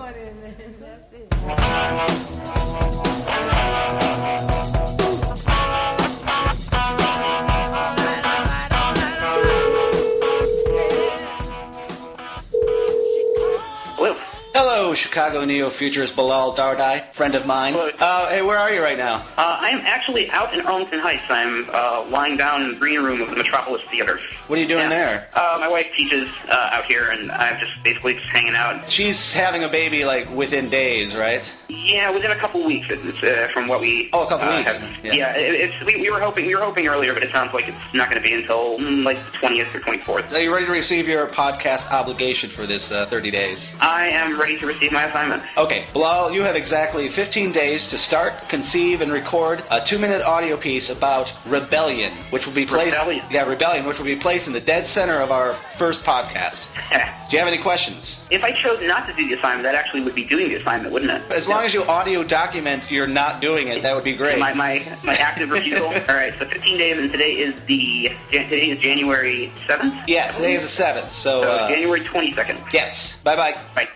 on in, man. That's it. Hello, Chicago neo-futurist Bilal&nbsp, friend of mine. Hey, where are you right now? I am actually out in Arlington Heights. I'm lying down in the green room of the Metropolis Theater. What are you doing there? My wife teaches out here, and I'm just basically just hanging out. She's having a baby, like, within days, right? Yeah, within a couple weeks, from what we... Oh, a couple weeks. We were hoping earlier, but it sounds like it's not going to be until, like, the 20th or 24th. Are you ready to receive your podcast obligation for this 30 days? I am ready to receive my assignment. Okay, Bilal, you have exactly 15 days to start, conceive, and record a 2-minute audio piece about rebellion, which will be placed... Rebellion, which will be placed in the dead center of our first podcast. Do you have any questions? If I chose not to do the assignment, that actually would be doing the assignment, wouldn't it? As long as you audio document you're not doing it, that would be great. My active refusal. All right, so 15 days, and today is January 7th? Yes, today is the 7th. So January 22nd. Yes. Bye-bye. Bye.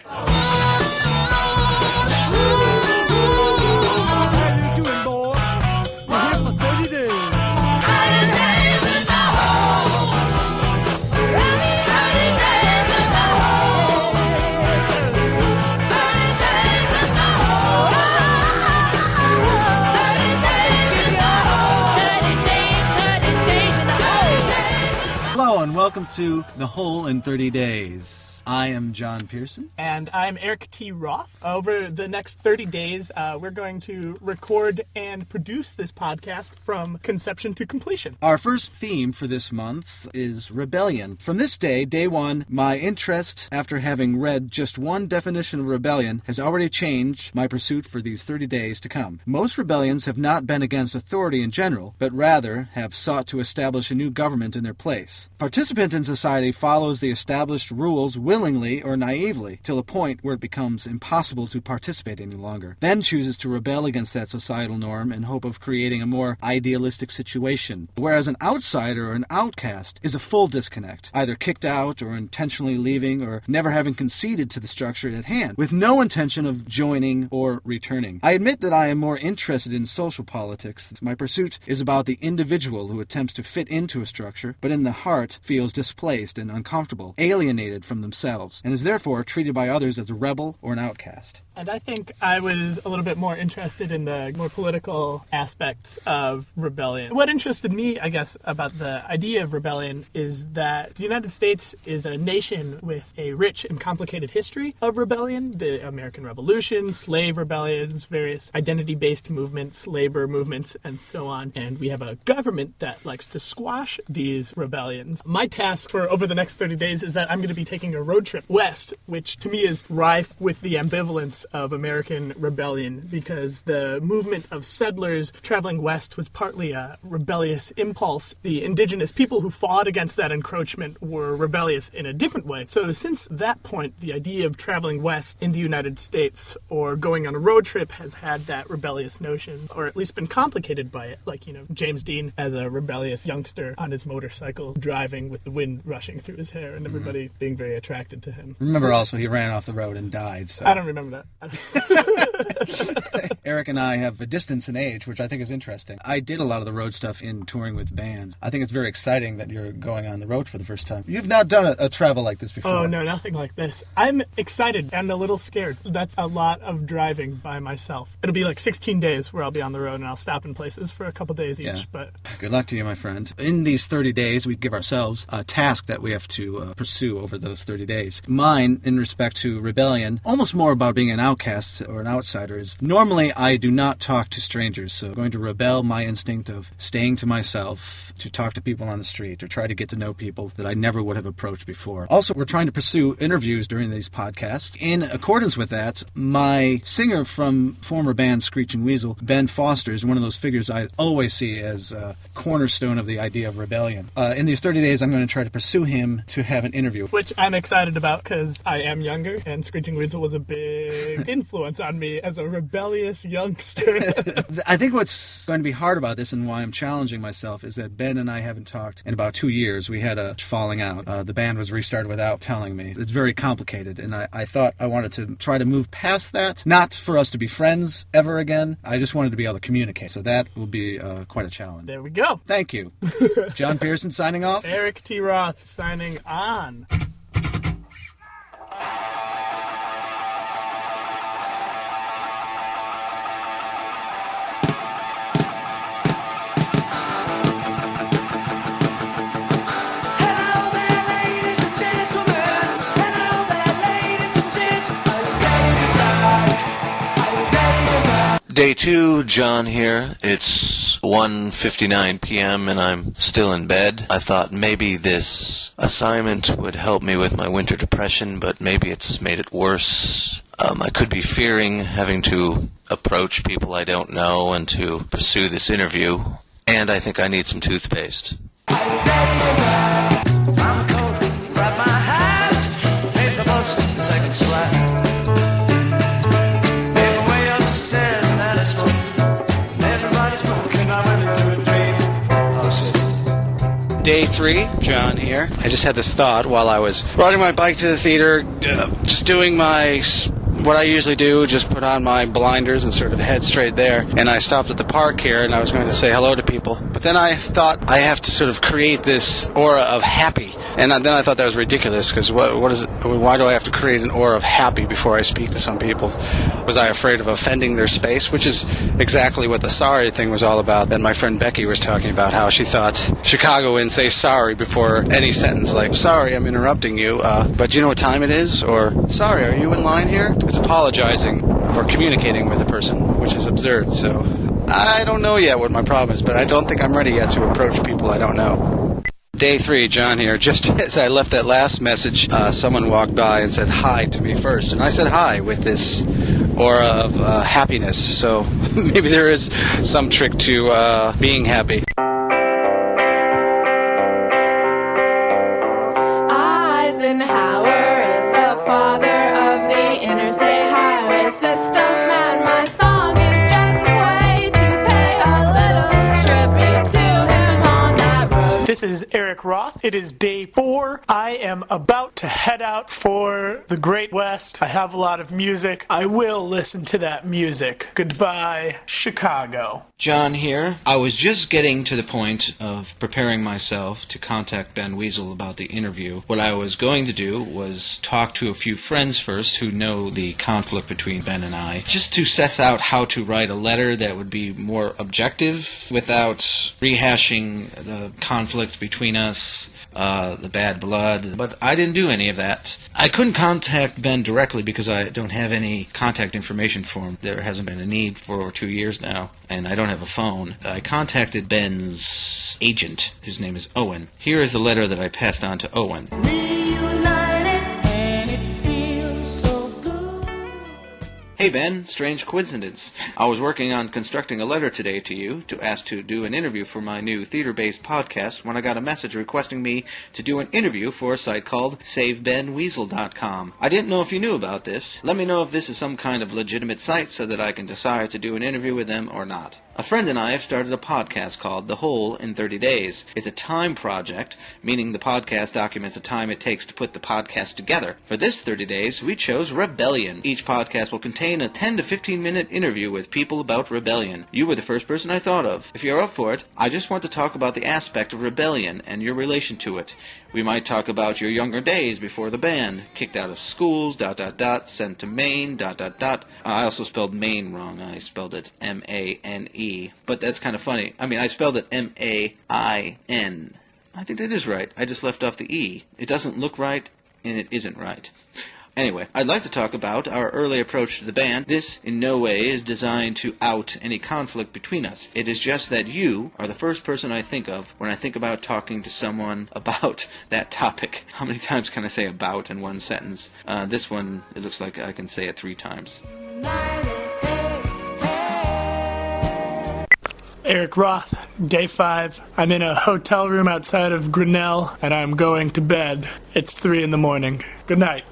Hello and welcome to The Whole in 30 Days. I am John Pearson. And I'm Eric T. Roth. Over the next 30 days, we're going to record and produce this podcast from conception to completion. Our first theme for this month is rebellion. From this day, day one, my interest, after having read just one definition of rebellion, has already changed my pursuit for these 30 days to come. Most rebellions have not been against authority in general, but rather have sought to establish a new government in their place. Participant in society follows the established rules willingly or naively till a point where it becomes impossible to participate any longer, then chooses to rebel against that societal norm in hope of creating a more idealistic situation. Whereas an outsider or an outcast is a full disconnect, either kicked out or intentionally leaving or never having conceded to the structure at hand, with no intention of joining or returning. I admit that I am more interested in social politics. My pursuit is about the individual who attempts to fit into a structure, but in the heart feels displaced and uncomfortable, alienated from themselves, and is therefore treated by others as a rebel or an outcast. And I think I was a little bit more interested in the more political aspects of rebellion. What interested me, I guess, about the idea of rebellion is that the United States is a nation with a rich and complicated history of rebellion. The American Revolution, slave rebellions, various identity-based movements, labor movements, and so on. And we have a government that likes to squash these rebellions. My task for over the next 30 days is that I'm going to be taking a road trip west, which to me is rife with the ambivalence of American rebellion, because the movement of settlers traveling west was partly a rebellious impulse. The indigenous people who fought against that encroachment were rebellious in a different way. So since that point, the idea of traveling west in the United States or going on a road trip has had that rebellious notion, or at least been complicated by it. Like, James Dean as a rebellious youngster on his motorcycle driving with the wind rushing through his hair and everybody being very attracted to him. Remember also he ran off the road and died. So. I don't remember that. Eric and I have a distance in age, which I think is interesting. I did a lot of the road stuff in touring with bands. I think it's very exciting that you're going on the road for the first time. You've not done a travel like this before. Oh, no, nothing like this. I'm excited and a little scared. That's a lot of driving by myself. It'll be like 16 days where I'll be on the road and I'll stop in places for a couple days each. Yeah. But good luck to you, my friend. In these 30 days, we give ourselves a task that we have to pursue over those 30 days. Mine, in respect to rebellion, almost more about being an outcast or an outsider, is normally I do not talk to strangers, so I'm going to rebel my instinct of staying to myself, to talk to people on the street, or try to get to know people that I never would have approached before. Also, we're trying to pursue interviews during these podcasts. In accordance with that, my singer from former band Screeching Weasel, Ben Foster, is one of those figures I always see as a cornerstone of the idea of rebellion. In these 30 days, I'm going to try to pursue him to have an interview. Which I'm excited about because I am younger, and Screeching Weasel was a big lasting influence on me as a rebellious youngster. I think what's going to be hard about this and why I'm challenging myself is that Ben and I haven't talked in about 2 years. We had a falling out. The band was restarted without telling me. It's very complicated, and I thought I wanted to try to move past that. Not for us to be friends ever again. I just wanted to be able to communicate. So that will be quite a challenge. There we go. Thank you. John Pearson signing off. Eric T. Roth signing on. Day 2, John here. It's 1:59 p.m. and I'm still in bed. I thought maybe this assignment would help me with my winter depression, but maybe it's made it worse. I could be fearing having to approach people I don't know and to pursue this interview, and I think I need some toothpaste. Day 3, John here. I just had this thought while I was riding my bike to the theater, just doing what I usually do, just put on my blinders and sort of head straight there. And I stopped at the park here and I was going to say hello to people. But then I thought I have to sort of create this aura of happy. And then I thought that was ridiculous because what is it? Why do I have to create an aura of happy before I speak to some people? Was I afraid of offending their space? Which is exactly what the sorry thing was all about. Then my friend Becky was talking about how she thought Chicagoans say sorry before any sentence, like, sorry, I'm interrupting you, but do you know what time it is? Or, sorry, are you in line here? It's apologizing for communicating with a person, which is absurd. So I don't know yet what my problem is, but I don't think I'm ready yet to approach people I don't know. Day 3, John here. Just as I left that last message, someone walked by and said hi to me first. And I said hi with this aura of happiness. So maybe there is some trick to being happy. Eisenhower is the father of the interstate highway system, and my song is just a way to pay a little tribute to him on that road. This is Eric Roth. It is day 4. I am about to head out for the Great West. I have a lot of music. I will listen to that music. Goodbye, Chicago. John here. I was just getting to the point of preparing myself to contact Ben Weasel about the interview. What I was going to do was talk to a few friends first who know the conflict between Ben and I, just to suss out how to write a letter that would be more objective without rehashing the conflict between us, the bad blood. But I didn't do any of that. I couldn't contact Ben directly because I don't have any contact information for him. There hasn't been a need for 2 years now, and I don't have a phone. I contacted Ben's agent, whose name is Owen. Here is the letter that I passed on to Owen. Hey Ben, strange coincidence. I was working on constructing a letter today to you to ask to do an interview for my new theater-based podcast when I got a message requesting me to do an interview for a site called SaveBenWeasel.com. I didn't know if you knew about this. Let me know if this is some kind of legitimate site so that I can decide to do an interview with them or not. A friend and I have started a podcast called The Whole in 30 Days. It's a time project, meaning the podcast documents the time it takes to put the podcast together. For this 30 days, we chose Rebellion. Each podcast will contain a 10 to 15 minute interview with people about rebellion. You were the first person I thought of. If you're up for it, I just want to talk about the aspect of rebellion and your relation to it. We might talk about your younger days before the band, kicked out of schools, ... sent to Maine, ... I also spelled Maine wrong. I spelled it M-A-N-E. But that's kind of funny. I mean, I spelled it M-A-I-N. I think that is right. I just left off the E. It doesn't look right, and it isn't right. Anyway, I'd like to talk about our early approach to the band. This in no way is designed to out any conflict between us. It is just that you are the first person I think of when I think about talking to someone about that topic. How many times can I say about in one sentence? This one, it looks like I can say it 3 times. Eric Roth, day 5. I'm in a hotel room outside of Grinnell, and I'm going to bed. It's 3 in the morning. Good night.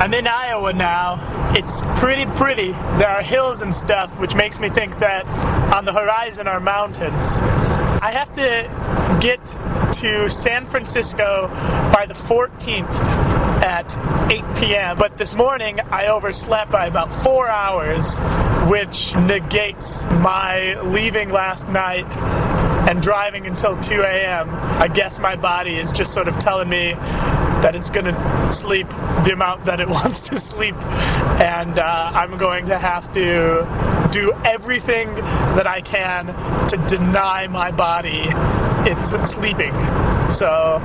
I'm in Iowa now. It's pretty. There are hills and stuff, which makes me think that on the horizon are mountains. I have to get to San Francisco by the 14th at 8 p.m. But this morning I overslept by about 4 hours, which negates my leaving last night and driving until 2 a.m. I guess my body is just sort of telling me that it's going to sleep the amount that it wants to sleep, and I'm going to have to do everything that I can to deny my body its sleeping. So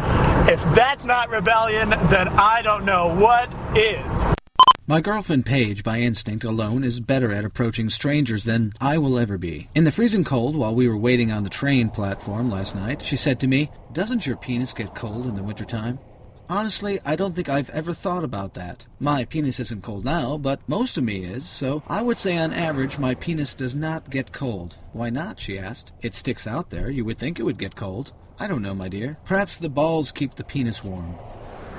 if that's not rebellion, then I don't know what is. My girlfriend Paige, by instinct alone, is better at approaching strangers than I will ever be. In the freezing cold, while we were waiting on the train platform last night, she said to me, "Doesn't your penis get cold in the wintertime?" Honestly, I don't think I've ever thought about that. My penis isn't cold now, but most of me is, so I would say on average my penis does not get cold. Why not, she asked. It sticks out there. You would think it would get cold. I don't know, my dear. Perhaps the balls keep the penis warm.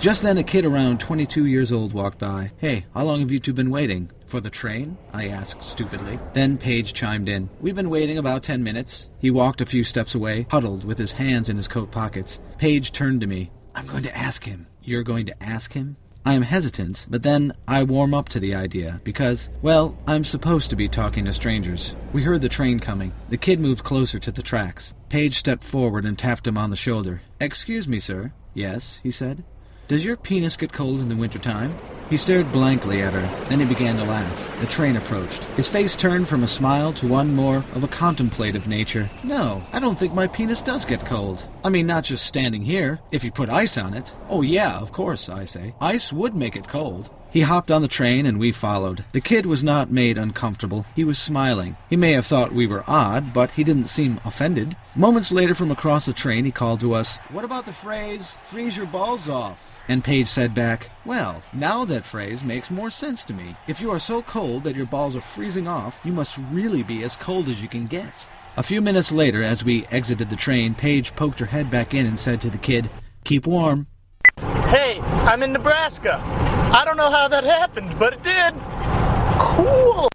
Just then a kid around 22 years old walked by. "Hey, how long have you two been waiting? For the train?" I asked stupidly. Then Paige chimed in. "We've been waiting about 10 minutes. He walked a few steps away, huddled with his hands in his coat pockets. Paige turned to me. "I'm going to ask him." "You're going to ask him?" I am hesitant, but then I warm up to the idea because, well, I'm supposed to be talking to strangers. We heard the train coming. The kid moved closer to the tracks. Paige stepped forward and tapped him on the shoulder. "Excuse me, sir." "Yes," he said. "Does your penis get cold in the wintertime?" He stared blankly at her. Then he began to laugh. The train approached. His face turned from a smile to one more of a contemplative nature. "No, I don't think my penis does get cold. I mean, not just standing here. If you put ice on it." "Oh yeah, of course," I say. "Ice would make it cold." He hopped on the train and we followed. The kid was not made uncomfortable. He was smiling. He may have thought we were odd, but he didn't seem offended. Moments later from across the train he called to us, "What about the phrase, 'freeze your balls off'?" And Paige said back, "Well, now that phrase makes more sense to me. If you are so cold that your balls are freezing off, you must really be as cold as you can get." A few minutes later, as we exited the train, Paige poked her head back in and said to the kid, "Keep warm." Hey, I'm in Nebraska. I don't know how that happened, but it did. Cool.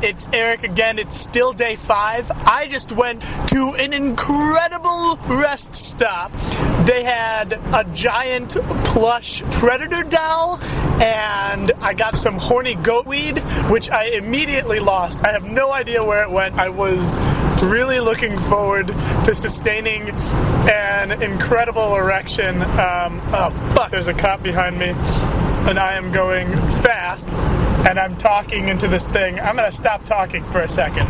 It's Eric again. It's still day 5. I just went to an incredible rest stop. They had a giant plush predator doll, and I got some horny goat weed, which I immediately lost. I have no idea where it went. I was really looking forward to sustaining an incredible erection. Oh, fuck, there's a cop behind me. And I am going fast, and I'm talking into this thing. I'm going to stop talking for a second.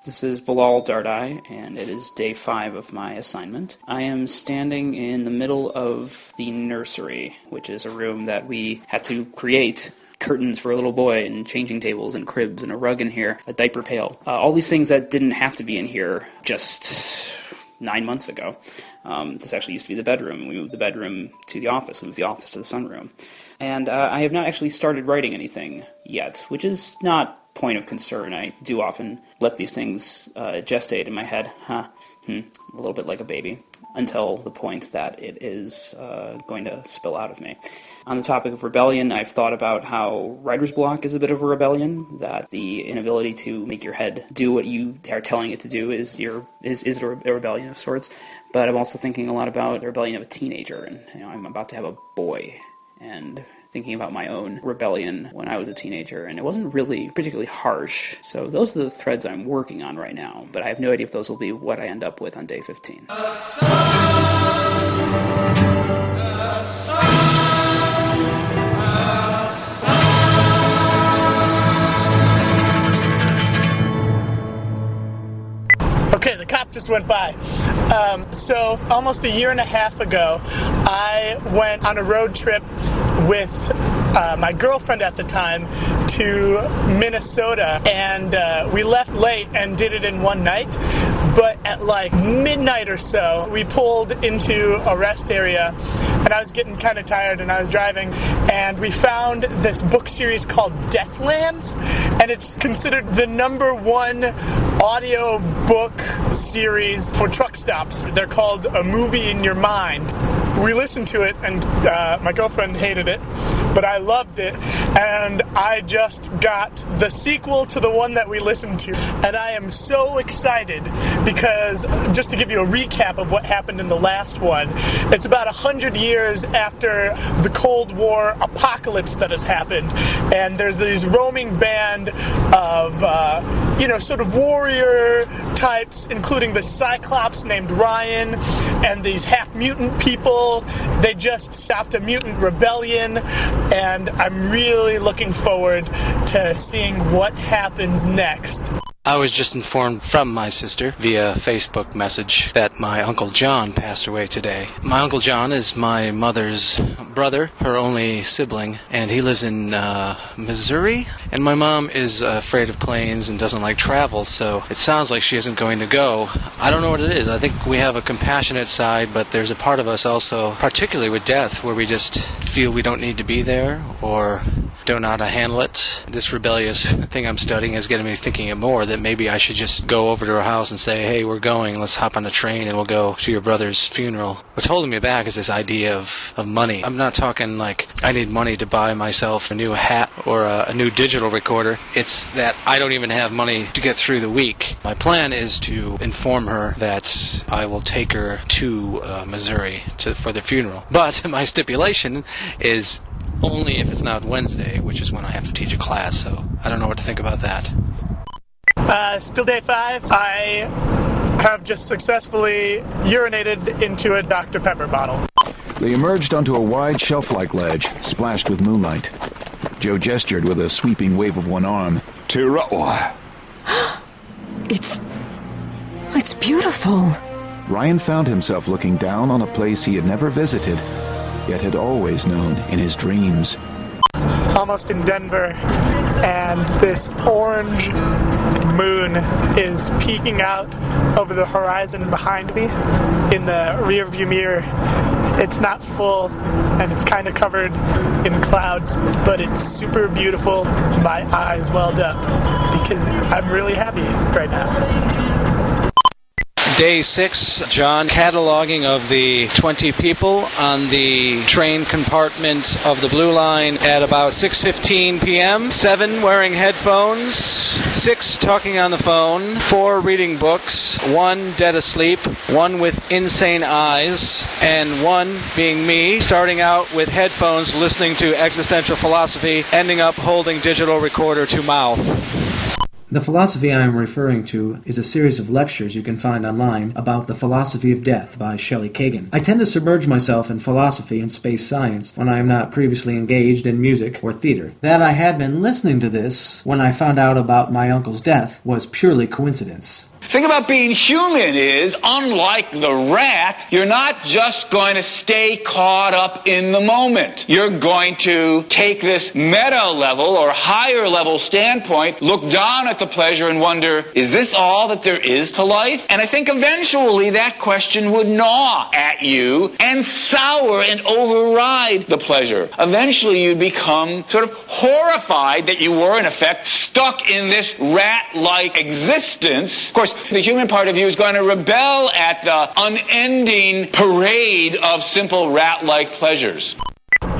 This is Bilal&nbsp, and it is day 5 of my assignment. I am standing in the middle of the nursery, which is a room that we had to create. Curtains for a little boy, and changing tables, and cribs, and a rug in here, a diaper pail. All these things that didn't have to be in here just 9 months ago. This actually used to be the bedroom. We moved the bedroom to the office. We moved the office to the sunroom. And I have not actually started writing anything yet, which is not point of concern. I do often let these things gestate in my head, a little bit like a baby, until the point that it is going to spill out of me. On the topic of rebellion, I've thought about how writer's block is a bit of a rebellion, that the inability to make your head do what you are telling it to do is a rebellion of sorts. But I'm also thinking a lot about the rebellion of a teenager, and I'm about to have a boy, and thinking about my own rebellion when I was a teenager, and it wasn't really particularly harsh. So those are the threads I'm working on right now, but I have no idea if those will be what I end up with on day 15. Okay, the cop just went by. So almost a year and a half ago, I went on a road trip with my girlfriend at the time to Minnesota, and we left late and did it in one night. But at like midnight or so, we pulled into a rest area, and I was getting kind of tired, and I was driving, and we found this book series called Deathlands, and it's considered the #1 audio book series for truck stops. They're called A Movie in Your Mind. We listened to it, and my girlfriend hated it, but I loved it, and I just got the sequel to the one that we listened to, and I am so excited because, just to give you a recap of what happened in the last one, it's about 100 years after the Cold War apocalypse that has happened, and there's these roaming band of, sort of warrior types, including the Cyclops named Ryan, and these half-mutant people. They just stopped a mutant rebellion, and I'm really looking forward to seeing what happens next. I was just informed from my sister via Facebook message that my Uncle John passed away today. My Uncle John is my mother's brother, her only sibling, and he lives in Missouri. And my mom is afraid of planes and doesn't like travel, so it sounds like she isn't going to go. I don't know what it is. I think we have a compassionate side, but there's a part of us also, particularly with death, where we just feel we don't need to be there or don't know how to handle it. This rebellious thing I'm studying is getting me thinking it more, that maybe I should just go over to her house and say, hey, we're going, let's hop on a train and we'll go to your brother's funeral. What's holding me back is this idea of money. I'm not talking like I need money to buy myself a new hat or a new digital recorder. It's that I don't even have money to get through the week. My plan is to inform her that I will take her to Missouri for the funeral. But my stipulation is only if it's not Wednesday, which is when I have to teach a class, so I don't know what to think about that. Still day 5. I have just successfully urinated into a Dr. Pepper bottle. They emerged onto a wide shelf-like ledge, splashed with moonlight. Joe gestured with a sweeping wave of one arm. Tira. It's beautiful. Ryan found himself looking down on a place he had never visited, yet had always known in his dreams. Almost in Denver, and this orange moon is peeking out over the horizon behind me in the rearview mirror. It's not full, and it's kind of covered in clouds, but it's super beautiful. My eyes welled up because I'm really happy right now. Day 6, John cataloging of the 20 people on the train compartment of the Blue Line at about 6:15 p.m. 7 wearing headphones, 6 talking on the phone, 4 reading books, 1 dead asleep, 1 with insane eyes, and 1 being me, starting out with headphones listening to existential philosophy, ending up holding digital recorder to mouth. The philosophy I am referring to is a series of lectures you can find online about the philosophy of death by Shelley Kagan. I tend to submerge myself in philosophy and space science when I am not previously engaged in music or theater. That I had been listening to this when I found out about my uncle's death was purely coincidence. The thing about being human is, unlike the rat, you're not just going to stay caught up in the moment. You're going to take this meta level or higher level standpoint, look down at the pleasure and wonder, is this all that there is to life? And I think eventually that question would gnaw at you and sour and override the pleasure. Eventually you'd become sort of horrified that you were, in effect, stuck in this rat-like existence. Of course, the human part of you is going to rebel at the unending parade of simple rat-like pleasures.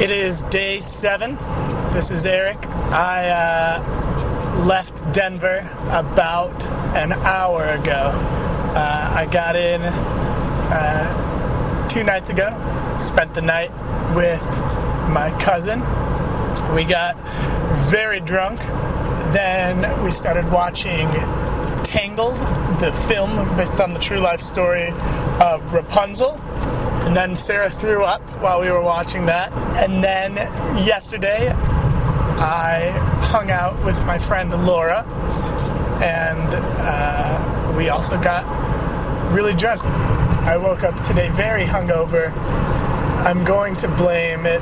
It is day 7. This is Eric. I left Denver about an hour ago. I got in 2 nights ago, spent the night with my cousin. We got very drunk. Then we started watching Tangled, the film based on the true life story of Rapunzel. And then Sarah threw up while we were watching that. And then yesterday, I hung out with my friend Laura, and we also got really drunk. I woke up today very hungover. I'm going to blame it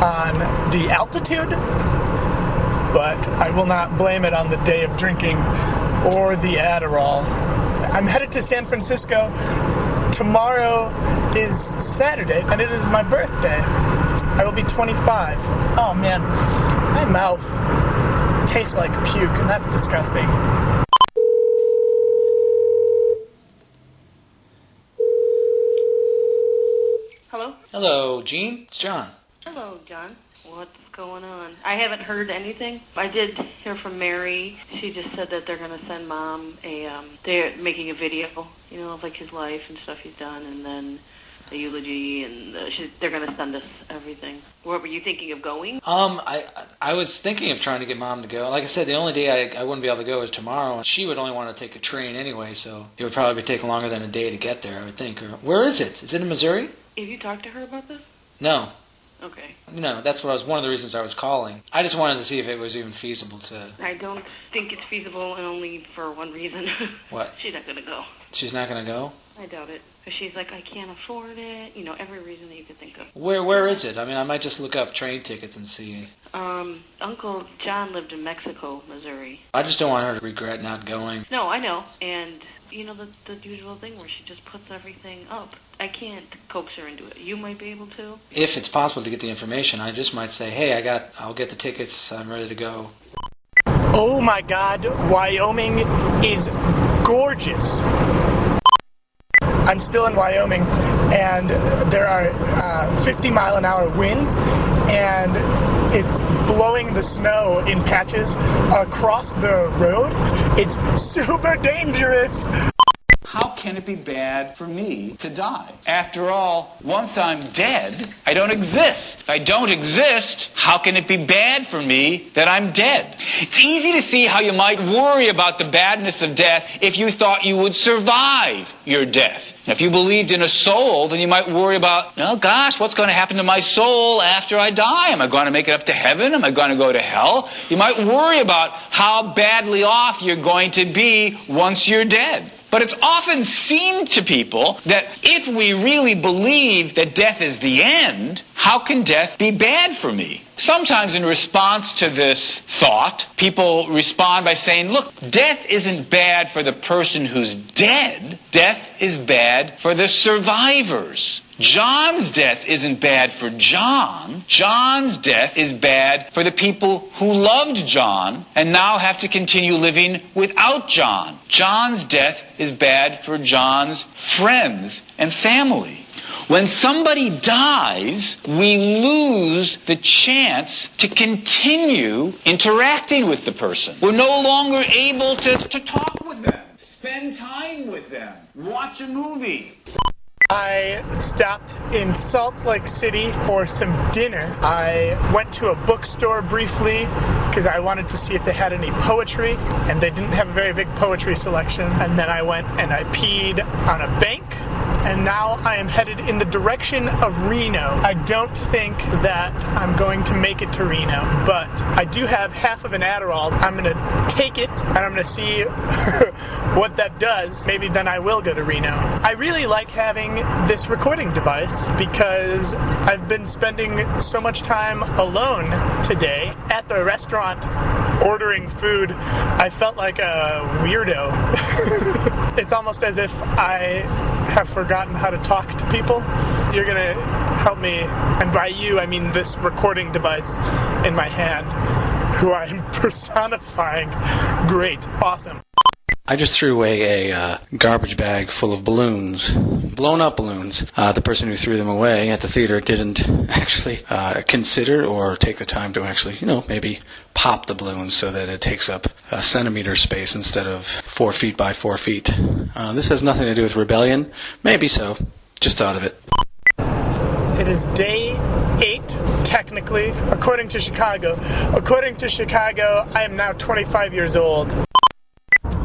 on the altitude. but I will not blame it on the day of drinking or the Adderall. I'm headed to San Francisco. Tomorrow is Saturday, and it is my birthday. I will be 25. Oh man, my mouth tastes like puke, and that's disgusting. Hello? Hello, Gene. It's John. Hello, John. What's going on? I haven't heard anything. I did hear from Mary. She just said that they're going to send Mom they're making a video, of like his life and stuff he's done, and then a eulogy, and they're going to send us everything. Where were you thinking of going? I was thinking of trying to get Mom to go. Like I said, the only day I wouldn't be able to go is tomorrow, and she would only want to take a train anyway, so it would probably take longer than a day to get there, I would think. Or where is it? Is it in Missouri? Have you talked to her about this? No. Okay. No, that's one of the reasons I was calling. I just wanted to see if it was even feasible to... I don't think it's feasible, and only for one reason. What? She's not going to go. She's not going to go? I doubt it. Because she's like, I can't afford it. Every reason that you could think of. Where is it? I mean, I might just look up train tickets and see. Uncle John lived in Mexico, Missouri. I just don't want her to regret not going. No, I know. And... the usual thing where she just puts everything up. I can't coax her into it. You might be able to. If it's possible to get the information, I just might say, hey, I'll get the tickets. I'm ready to go. Oh my God, Wyoming is gorgeous. I'm still in Wyoming, and there are 50-mile-an-hour winds, and it's blowing the snow in patches across the road. It's super dangerous. How can it be bad for me to die? After all, once I'm dead, I don't exist. If I don't exist, how can it be bad for me that I'm dead? It's easy to see how you might worry about the badness of death if you thought you would survive your death. Now, if you believed in a soul, then you might worry about, oh gosh, what's going to happen to my soul after I die? Am I going to make it up to heaven? Am I going to go to hell? You might worry about how badly off you're going to be once you're dead. But it's often seemed to people that if we really believe that death is the end, how can death be bad for me? Sometimes in response to this thought, people respond by saying, look, death isn't bad for the person who's dead. Death is bad for the survivors. John's death isn't bad for John. John's death is bad for the people who loved John and now have to continue living without John. John's death is bad for John's friends and family. When somebody dies, we lose the chance to continue interacting with the person. We're no longer able to talk with them, spend time with them, watch a movie. I stopped in Salt Lake City for some dinner. I went to a bookstore briefly because I wanted to see if they had any poetry, and they didn't have a very big poetry selection. And then I went and I peed on a bank, and now I am headed in the direction of Reno. I don't think that I'm going to make it to Reno, but I do have half of an Adderall. I'm going to take it, and I'm going to see what that does. Maybe then I will go to Reno. I really like having this recording device because I've been spending so much time alone today at the restaurant ordering food. I felt like a weirdo. It's almost as if I have forgotten how to talk to people. You're gonna help me, and by you I mean this recording device in my hand, who I am personifying. Great, awesome. I just threw away a garbage bag full of balloons, blown up balloons. The person who threw them away at the theater didn't actually consider or take the time to actually, maybe pop the balloons so that it takes up a centimeter space instead of 4 feet by 4 feet. This has nothing to do with rebellion. Maybe so. Just thought of it. It is day 8, technically, according to Chicago. According to Chicago, I am now 25 years old.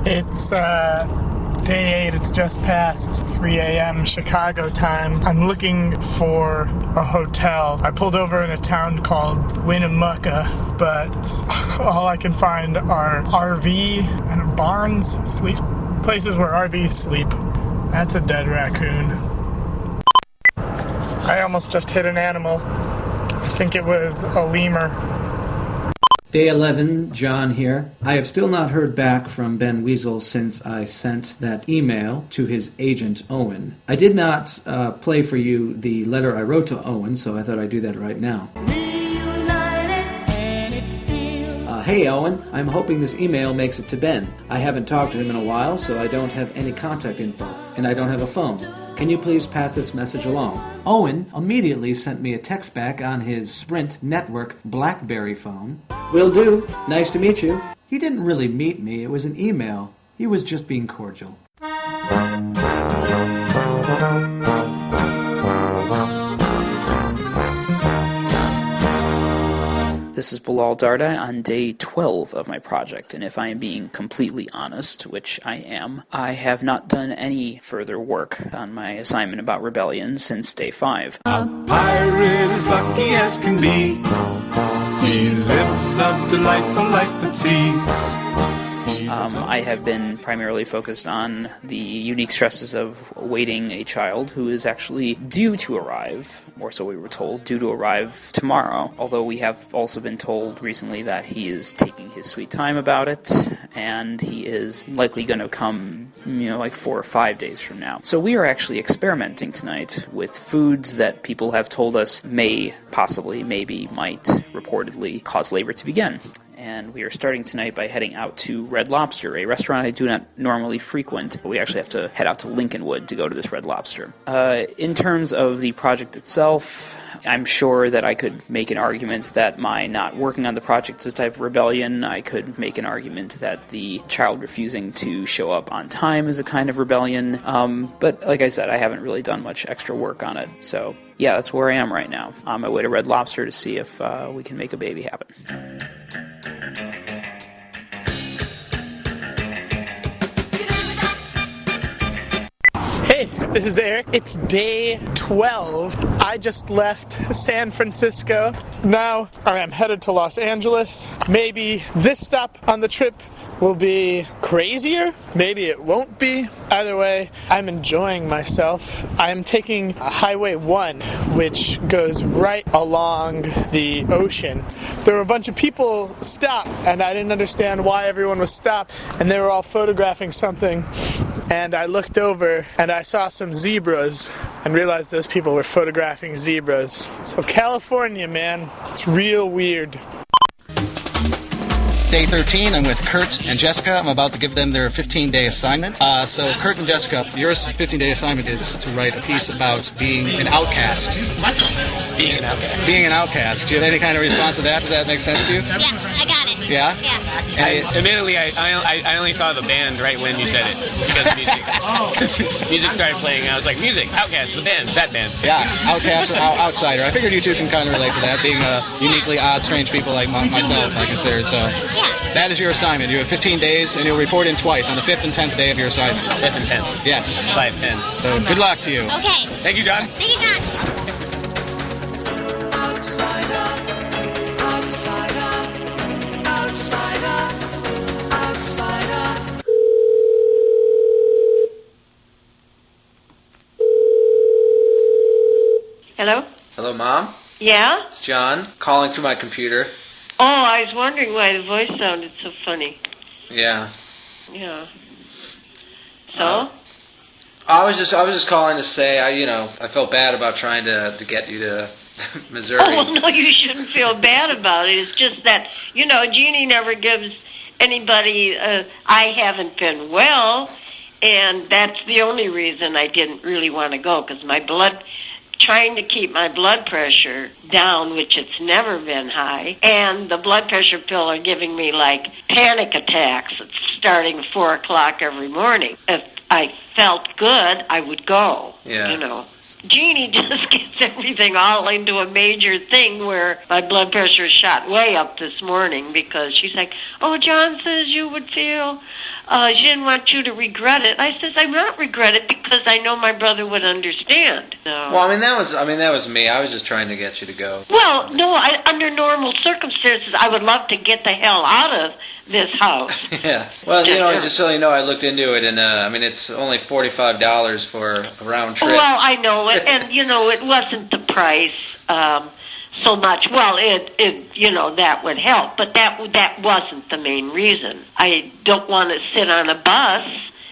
It's day 8, it's just past 3 a.m. Chicago time. I'm looking for a hotel. I pulled over in a town called Winnemucca, but all I can find are RV and barns, places where RVs sleep. That's a dead raccoon. I almost just hit an animal. I think it was a lemur. Day 11, John here. I have still not heard back from Ben Weasel since I sent that email to his agent, Owen. I did not play for you the letter I wrote to Owen, so I thought I'd do that right now. Hey Owen, I'm hoping this email makes it to Ben. I haven't talked to him in a while, so I don't have any contact info, and I don't have a phone. Can you please pass this message along? Owen immediately sent me a text back on his Sprint network BlackBerry phone. Will do. Nice to meet you. He didn't really meet me. It was an email. He was just being cordial. This is Bilal Dardai on day 12 of my project, and if I am being completely honest, which I am, I have not done any further work on my assignment about rebellion since day 5. A pirate is lucky as can be. He lives a delightful life at sea. I have been primarily focused on the unique stresses of awaiting a child who is actually due to arrive, or so we were told, due to arrive tomorrow. Although we have also been told recently that he is taking his sweet time about it, and he is likely going to come, like 4 or 5 days from now. So we are actually experimenting tonight with foods that people have told us may, possibly, maybe, might, reportedly cause labor to begin. And we are starting tonight by heading out to Red Lobster, a restaurant I do not normally frequent, but we actually have to head out to Lincolnwood to go to this Red Lobster. In terms of the project itself, I'm sure that I could make an argument that my not working on the project is a type of rebellion. I could make an argument that the child refusing to show up on time is a kind of rebellion. But like I said, I haven't really done much extra work on it. So yeah, that's where I am right now, on my way to Red Lobster to see if we can make a baby happen. Hey, this is Eric. It's day 12. I just left San Francisco. Now I'm headed to Los Angeles. Maybe this stop on the trip will be crazier. Maybe it won't be. Either way, I'm enjoying myself. I'm taking Highway 1, which goes right along the ocean. There were a bunch of people stopped, and I didn't understand why everyone was stopped, and they were all photographing something. And I looked over, and I saw some zebras, and realized those people were photographing zebras. So California, man, it's real weird. Day 13, I'm with Kurt and Jessica. I'm about to give them their 15-day assignment. So Kurt and Jessica, your 15-day assignment is to write a piece about being an outcast. What? Being an outcast. Being an outcast. Do you have any kind of response to that? Does that make sense to you? Yeah, I got it. Yeah? Yeah. Admittedly, I only thought of the band right when you said it, because of music. Music started playing, and I was like, music, Outcast, the band, that band. Yeah, outcast or outsider. I figured you two can kind of relate to that, being uniquely odd, strange people like myself, I consider. So that is your assignment. You have 15 days, and you'll report in twice, on the 5th and 10th day of your assignment. 5th and 10th. Yes. 5, 10. So good luck to you. Okay. Thank you, John. Thank you, John. Hello? Hello, Mom? Yeah? It's John, calling through my computer. Oh, I was wondering why the voice sounded so funny. Yeah. Yeah. So? I was just calling to say, I felt bad about trying to get you to Missouri. Oh, no, you shouldn't feel bad about it. It's just that, Jeannie never gives anybody, I haven't been well, and that's the only reason I didn't really want to go, because trying to keep my blood pressure down, which it's never been high, and the blood pressure pill are giving me like panic attacks. It's starting 4 o'clock every morning. If I felt good, I would go. Yeah. Jeannie just gets everything all into a major thing where my blood pressure shot way up this morning because she's like, oh, John says you would feel... she didn't want you to regret it. I says, I'm not regret it because I know my brother would understand. So. Well, that was me. I was just trying to get you to go. Well, no, under normal circumstances, I would love to get the hell out of this house. Yeah. Well, just so you know, I looked into it, and it's only $45 for a round trip. Well, I know it, and it wasn't the price. so much. Well, that would help, but that wasn't the main reason. I don't want to sit on a bus,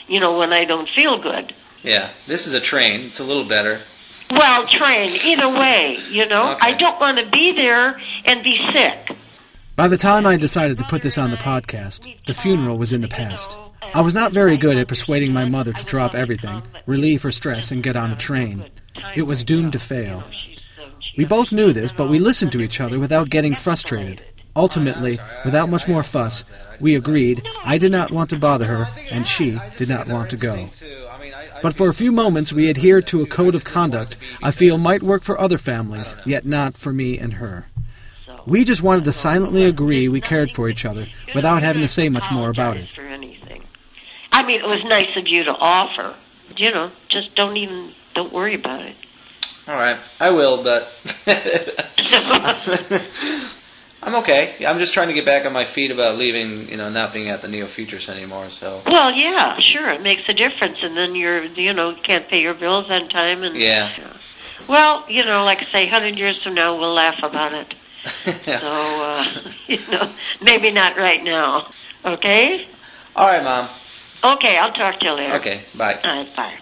when I don't feel good. Yeah, this is a train. It's a little better. Well, train, either way, Okay. I don't want to be there and be sick. By the time I decided to put this on the podcast, the funeral was in the past. I was not very good at persuading my mother to drop everything, relieve her stress, and get on a train. It was doomed to fail. We both knew this, but we listened to each other without getting frustrated. Ultimately, without much more fuss, we agreed I did not want to bother her, and she did not want to go. But for a few moments we adhered to a code of conduct I feel might work for other families, yet not for me and her. We just wanted to silently agree we cared for each other without having to say much more about it. I mean, it was nice of you to offer. Just don't worry about it. All right, I will, but I'm okay. I'm just trying to get back on my feet about leaving, not being at the Neo Futures anymore. So. Well, yeah, sure, it makes a difference, and then you're, can't pay your bills on time, and yeah. Well, like I say, 100 years from now, we'll laugh about it. So, maybe not right now. Okay. All right, Mom. Okay, I'll talk to you later. Okay, bye. All right, bye.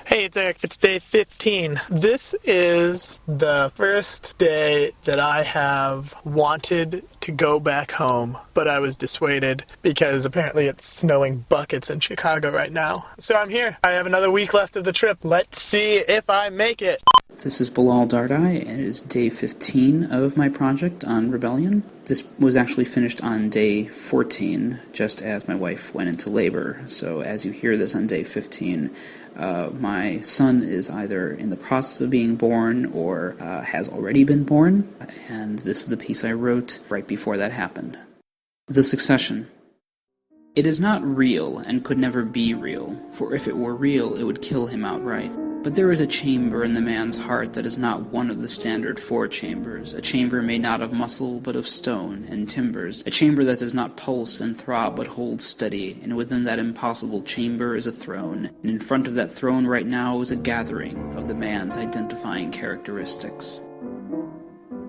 Hey, it's Eric. It's day 15. This is the first day that I have wanted to go back home, but I was dissuaded because apparently it's snowing buckets in Chicago right now. So I'm here. I have another week left of the trip. Let's see if I make it. This is Bilal&nbsp, and it is day 15 of my project on Rebellion. This was actually finished on day 14, just as my wife went into labor. So as you hear this on day 15, my son is either in the process of being born or has already been born, and this is the piece I wrote right before that happened. The succession. It is not real and could never be real, for if it were real, it would kill him outright. But there is a chamber in the man's heart that is not one of the standard 4 chambers, a chamber made not of muscle but of stone and timbers, a chamber that does not pulse and throb but holds steady, and within that impossible chamber is a throne, and in front of that throne right now is a gathering of the man's identifying characteristics.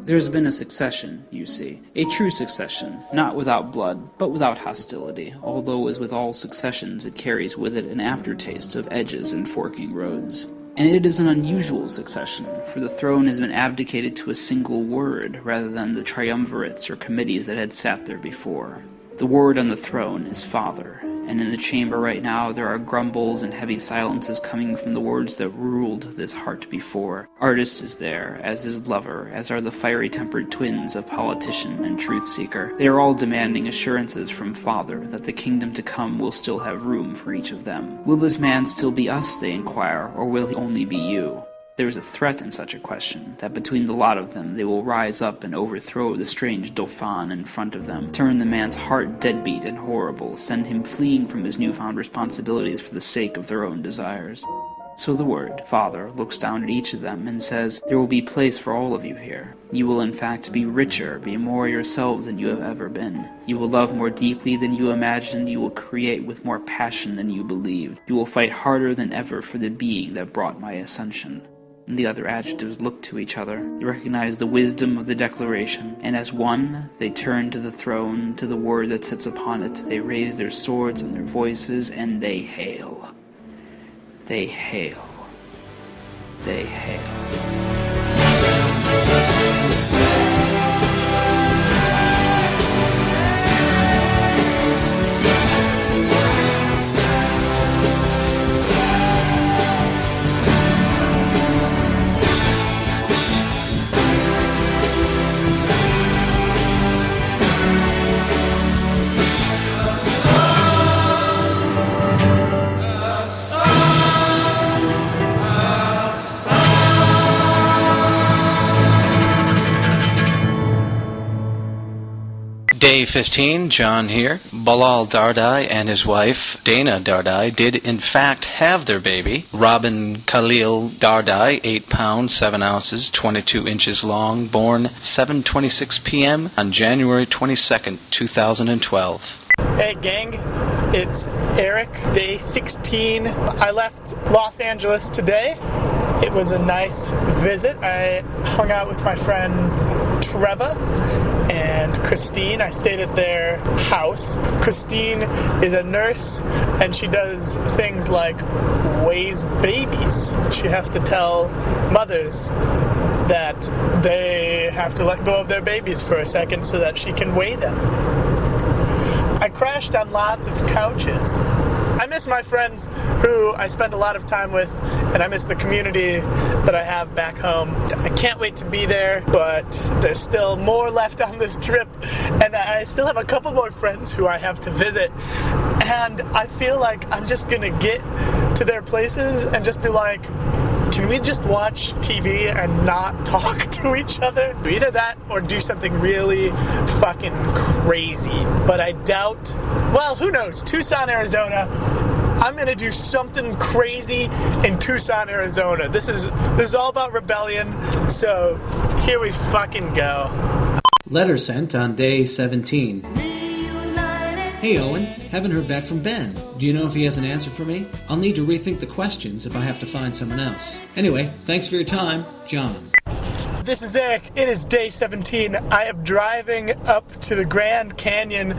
There's been a succession, you see. A true succession, not without blood, but without hostility, although as with all successions it carries with it an aftertaste of edges and forking roads. And it is an unusual succession, for the throne has been abdicated to a single word, rather than the triumvirates or committees that had sat there before. The word on the throne is Father, and in the chamber right now there are grumbles and heavy silences coming from the words that ruled this heart before. Artist is there, as is lover, as are the fiery-tempered twins of politician and truth-seeker. They are all demanding assurances from Father that the kingdom to come will still have room for each of them. Will this man still be us, they inquire, or will he only be you? There is a threat in such a question, that between the lot of them they will rise up and overthrow the strange Dauphin in front of them, turn the man's heart deadbeat and horrible, send him fleeing from his newfound responsibilities for the sake of their own desires. So the word, Father, looks down at each of them and says, there will be place for all of you here. You will in fact be richer, be more yourselves than you have ever been. You will love more deeply than you imagined, you will create with more passion than you believed. You will fight harder than ever for the being that brought my ascension. And the other adjectives looked to each other. They recognized the wisdom of the declaration, and as one, they turned to the throne, to the word that sits upon it. They raised their swords and their voices, and they hail. They hail. They hail. Day 15, John here. Bilal Dardai and his wife, Dana Dardai, did in fact have their baby. Robin Khalil Dardai, 8 pounds, 7 ounces, 22 inches long, born 7:26 p.m. on January 22nd, 2012. Hey gang, it's Eric, day 16. I left Los Angeles today, It was a nice visit. I hung out with my friends Trevor and Christine. I stayed at their house. Christine is a nurse, and she does things like weighs babies. She has to tell mothers that they have to let go of their babies for a second so that she can weigh them. I crashed on lots of couches. I miss my friends who I spend a lot of time with, and I miss the community that I have back home. I can't wait to be there, but there's still more left on this trip, and I still have a couple more friends who I have to visit, and I feel like I'm just gonna get to their places and just be like, can we just watch TV and not talk to each other? Either that or do something really fucking crazy. But I doubt, well, who knows? Tucson, Arizona. I'm gonna do something crazy in Tucson, Arizona. This is all about rebellion, so here we fucking go. Letter sent on day 17. Hey Owen, haven't heard back from Ben. Do you know if he has an answer for me? I'll need to rethink the questions if I have to find someone else. Anyway, thanks for your time, John. This is Eric. It is day 17. I am driving up to the Grand Canyon,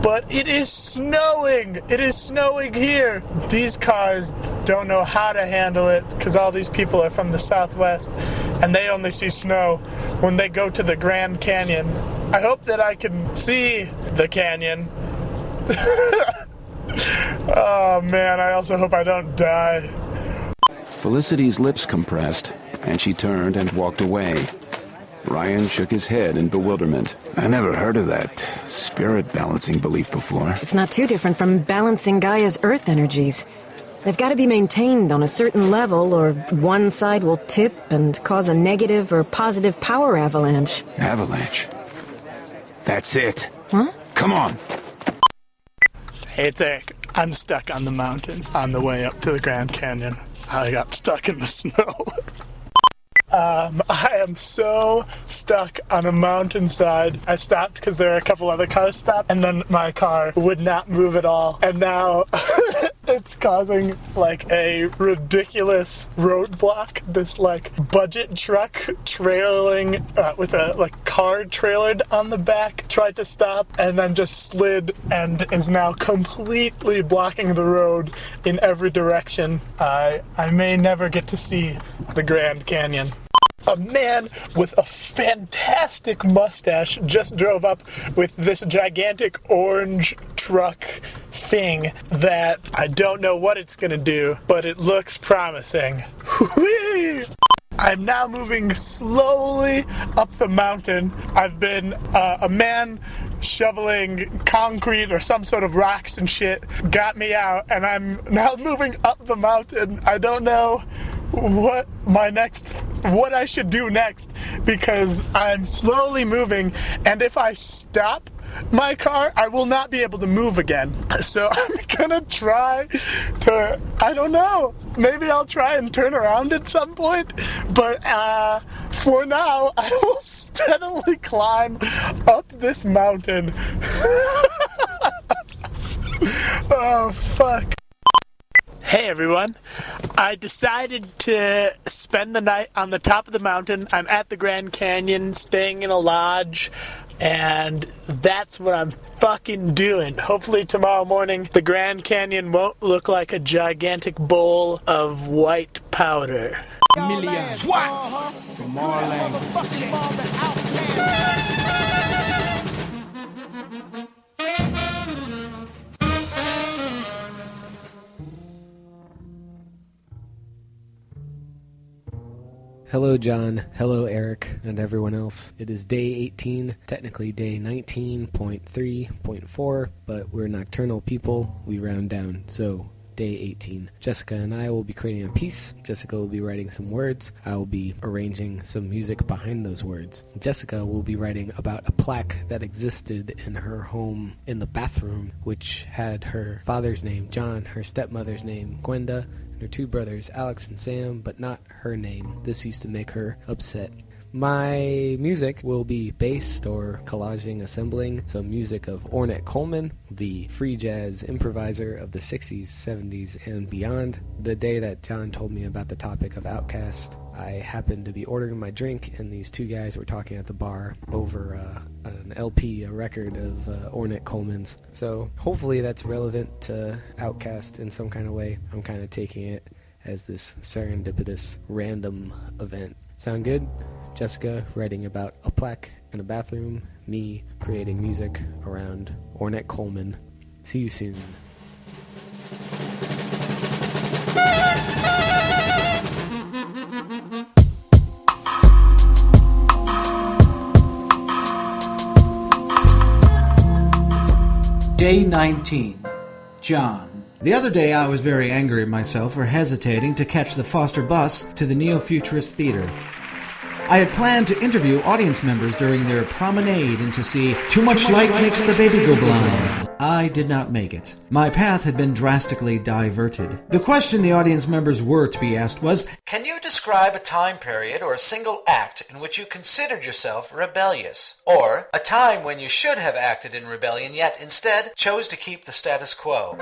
but it is snowing. It is snowing here. These cars don't know how to handle it because all these people are from the Southwest and they only see snow when they go to the Grand Canyon. I hope that I can see the canyon. Oh man, I also hope I don't die. Felicity's lips compressed, and she turned and walked away. Ryan shook his head in bewilderment. I never heard of that spirit balancing belief before. It's not too different from balancing Gaia's earth energies. They've got to be maintained on a certain level, or one side will tip and cause a negative or positive power avalanche. Avalanche? That's it. Huh? Come on. Hey, it's Eric. I'm stuck on the mountain on the way up to the Grand Canyon. I got stuck in the snow. I am so stuck on a mountainside. I stopped because there were a couple other cars stopped, and then my car would not move at all. And now it's causing like a ridiculous roadblock. This like budget truck trailing with a like car trailered on the back tried to stop and then just slid and is now completely blocking the road in every direction. I may never get to see the Grand Canyon. A man with a fantastic mustache just drove up with this gigantic orange truck thing that I don't know what it's gonna do, but it looks promising. Whee! I'm now moving slowly up the mountain. I've been a man shoveling concrete or some sort of rocks and shit got me out, and I'm now moving up the mountain. I don't know what I should do next because I'm slowly moving, and if I stop my car, I will not be able to move again. So I'm gonna try to, I don't know, maybe I'll try and turn around at some point, but for now, I will steadily climb up this mountain. Oh, fuck. Hey everyone, I decided to spend the night on the top of the mountain. I'm at the Grand Canyon, staying in a lodge, and that's what I'm fucking doing. Hopefully tomorrow morning, the Grand Canyon won't look like a gigantic bowl of white powder. Million swats from Marlene. Hello, John. Hello, Eric, and everyone else. It is day 18, technically day 19.3.4, but we're nocturnal people. We round down, so day 18. Jessica and I will be creating a piece. Jessica will be writing some words. I will be arranging some music behind those words. Jessica will be writing about a plaque that existed in her home in the bathroom, which had her father's name, John, her stepmother's name, Gwenda, her two brothers, Alex and Sam, but not her name. This used to make her upset. My music will be based or collaging, assembling some music of Ornette Coleman, the free jazz improviser of the 60s, 70s, and beyond. The day that John told me about the topic of Outkast, I happened to be ordering my drink, and these two guys were talking at the bar over an LP, a record of Ornette Coleman's. So hopefully that's relevant to Outkast in some kind of way. I'm kind of taking it as this serendipitous, random event. Sound good? Jessica writing about a plaque in a bathroom, me creating music around Ornette Coleman. See you soon. Day 19. John. The other day I was very angry at myself for hesitating to catch the Foster bus to the Neo-Futurist Theater. I had planned to interview audience members during their promenade and to see Too Much Light Makes the Baby Go Blind. I did not make it. My path had been drastically diverted. The question the audience members were to be asked was, can you describe a time period or a single act in which you considered yourself rebellious? Or a time when you should have acted in rebellion yet instead chose to keep the status quo?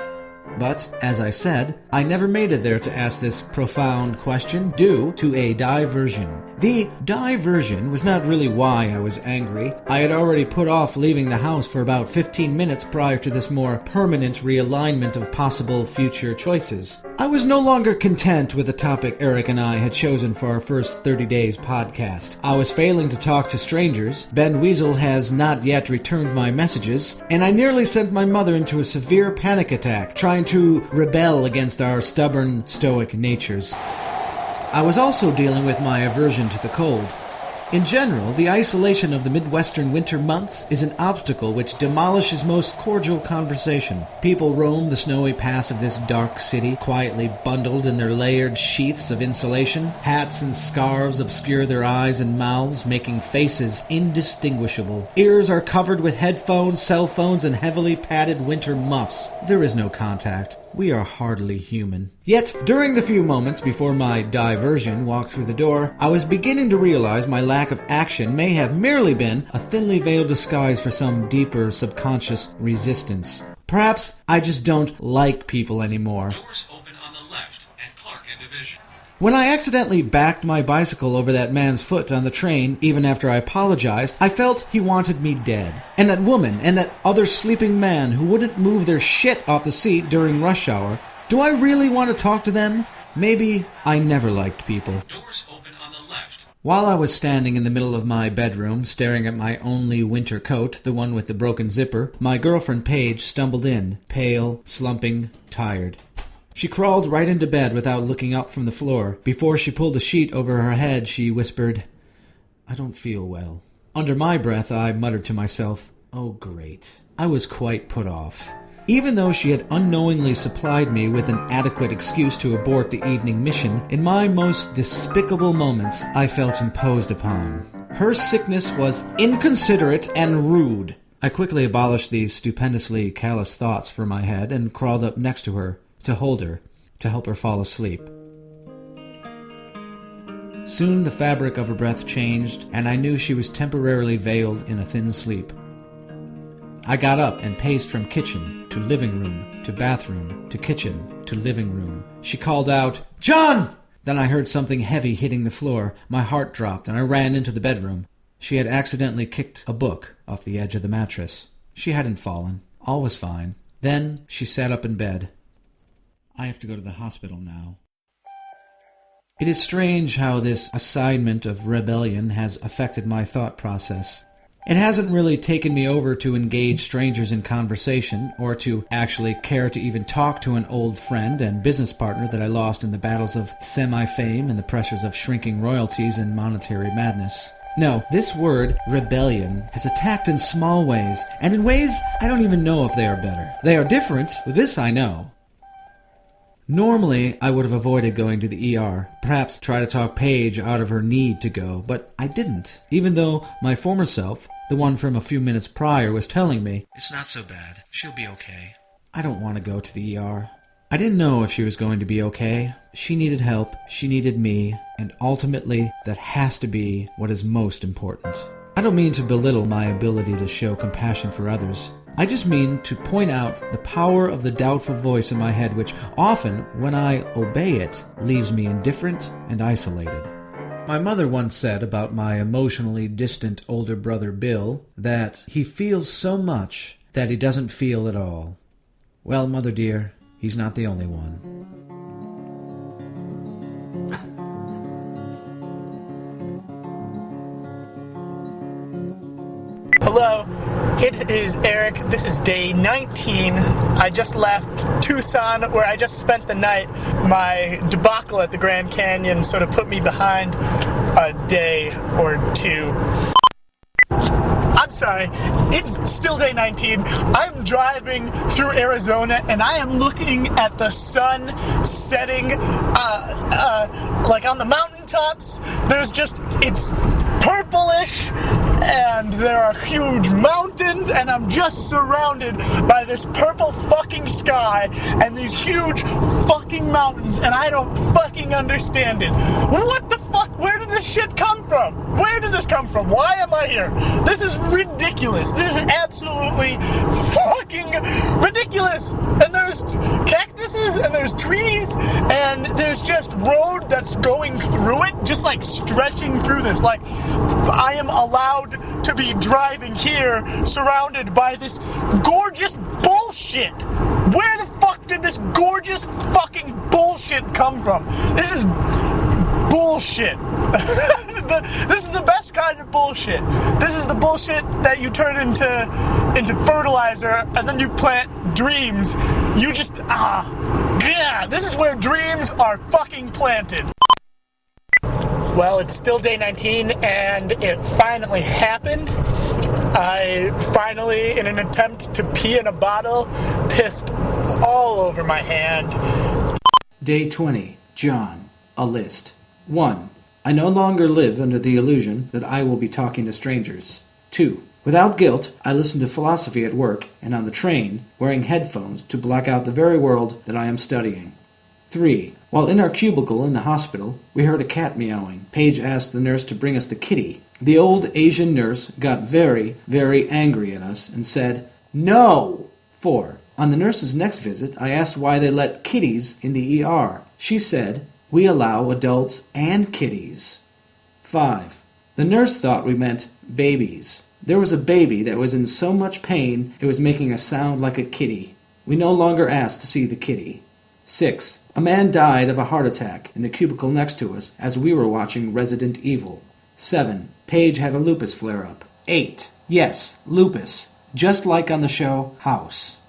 But, as I said, I never made it there to ask this profound question due to a diversion. The diversion was not really why I was angry. I had already put off leaving the house for about 15 minutes prior to this more permanent realignment of possible future choices. I was no longer content with the topic Eric and I had chosen for our first 30 Days podcast. I was failing to talk to strangers, Ben Weasel has not yet returned my messages, and I nearly sent my mother into a severe panic attack, trying to rebel against our stubborn, stoic natures. I was also dealing with my aversion to the cold. In general, the isolation of the Midwestern winter months is an obstacle which demolishes most cordial conversation. People roam the snowy paths of this dark city, quietly bundled in their layered sheaths of insulation. Hats and scarves obscure their eyes and mouths, making faces indistinguishable. Ears are covered with headphones, cell phones, and heavily padded winter muffs. There is no contact. We are hardly human. Yet, during the few moments before my diversion walked through the door, I was beginning to realize my lack of action may have merely been a thinly veiled disguise for some deeper subconscious resistance. Perhaps I just don't like people anymore. Doors open on the left at Clark and Division. When I accidentally backed my bicycle over that man's foot on the train, even after I apologized, I felt he wanted me dead. And that woman, and that other sleeping man who wouldn't move their shit off the seat during rush hour, do I really want to talk to them? Maybe I never liked people. Doors open on the left. While I was standing in the middle of my bedroom, staring at my only winter coat, the one with the broken zipper, my girlfriend Paige stumbled in, pale, slumping, tired. She crawled right into bed without looking up from the floor. Before she pulled the sheet over her head, she whispered, "I don't feel well." Under my breath, I muttered to myself, "Oh, great." I was quite put off. Even though she had unknowingly supplied me with an adequate excuse to abort the evening mission, in my most despicable moments, I felt imposed upon. Her sickness was inconsiderate and rude. I quickly abolished these stupendously callous thoughts from my head and crawled up next to her, to hold her, to help her fall asleep. Soon the fabric of her breath changed, and I knew she was temporarily veiled in a thin sleep. I got up and paced from kitchen to living room to bathroom to kitchen to living room. She called out, "John!" Then I heard something heavy hitting the floor. My heart dropped, and I ran into the bedroom. She had accidentally kicked a book off the edge of the mattress. She hadn't fallen. All was fine. Then she sat up in bed. "I have to go to the hospital now." It is strange how this assignment of rebellion has affected my thought process. It hasn't really taken me over to engage strangers in conversation, or to actually care to even talk to an old friend and business partner that I lost in the battles of semi-fame and the pressures of shrinking royalties and monetary madness. No, this word, rebellion, has attacked in small ways, and in ways I don't even know if they are better. They are different, this I know. Normally, I would have avoided going to the ER, perhaps try to talk Paige out of her need to go, but I didn't, even though my former self, the one from a few minutes prior, was telling me, "It's not so bad, she'll be okay." I don't want to go to the ER. I didn't know if she was going to be okay. She needed help, she needed me, and ultimately, that has to be what is most important. I don't mean to belittle my ability to show compassion for others. I just mean to point out the power of the doubtful voice in my head, which often, when I obey it, leaves me indifferent and isolated. My mother once said about my emotionally distant older brother Bill that he feels so much that he doesn't feel at all. Well, Mother dear, he's not the only one. Hello, it is Eric. This is day 19. I just left Tucson, where I just spent the night. My debacle at the Grand Canyon sort of put me behind a day or two. I'm sorry, it's still day 19. I'm driving through Arizona and I am looking at the sun setting like on the mountaintops. It's purplish and there are huge mountains and I'm just surrounded by this purple fucking sky and these huge fucking mountains and I don't fucking understand it. What the fuck? Where did this shit come from? Where did this come from? Why am I here? This is ridiculous. This is absolutely fucking ridiculous. And there's cactuses and there's trees and there's just road that's going through it, just like stretching through this. Like I am allowed to be driving here surrounded by this gorgeous bullshit. Where the fuck did this gorgeous fucking bullshit come from? This is bullshit. This is the best kind of bullshit. This is the bullshit that you turn into fertilizer and then you plant dreams. You just this is where dreams are fucking planted. Well, it's still day 19 and it finally happened. I finally, in an attempt to pee in a bottle, pissed all over my hand. Day 20. John. A list. 1. I no longer live under the illusion that I will be talking to strangers. 2. Without guilt, I listen to philosophy at work and on the train, wearing headphones to block out the very world that I am studying. 3. While in our cubicle in the hospital, we heard a cat meowing. Paige asked the nurse to bring us the kitty. The old Asian nurse got very, very angry at us and said, "No!" 4. On the nurse's next visit, I asked why they let kitties in the ER. She said, "We allow adults and kitties." 5. The nurse thought we meant babies. There was a baby that was in so much pain it was making a sound like a kitty. We no longer asked to see the kitty. 6. A man died of a heart attack in the cubicle next to us as we were watching Resident Evil. 7. Paige had a lupus flare-up. 8. Yes, lupus. Just like on the show House.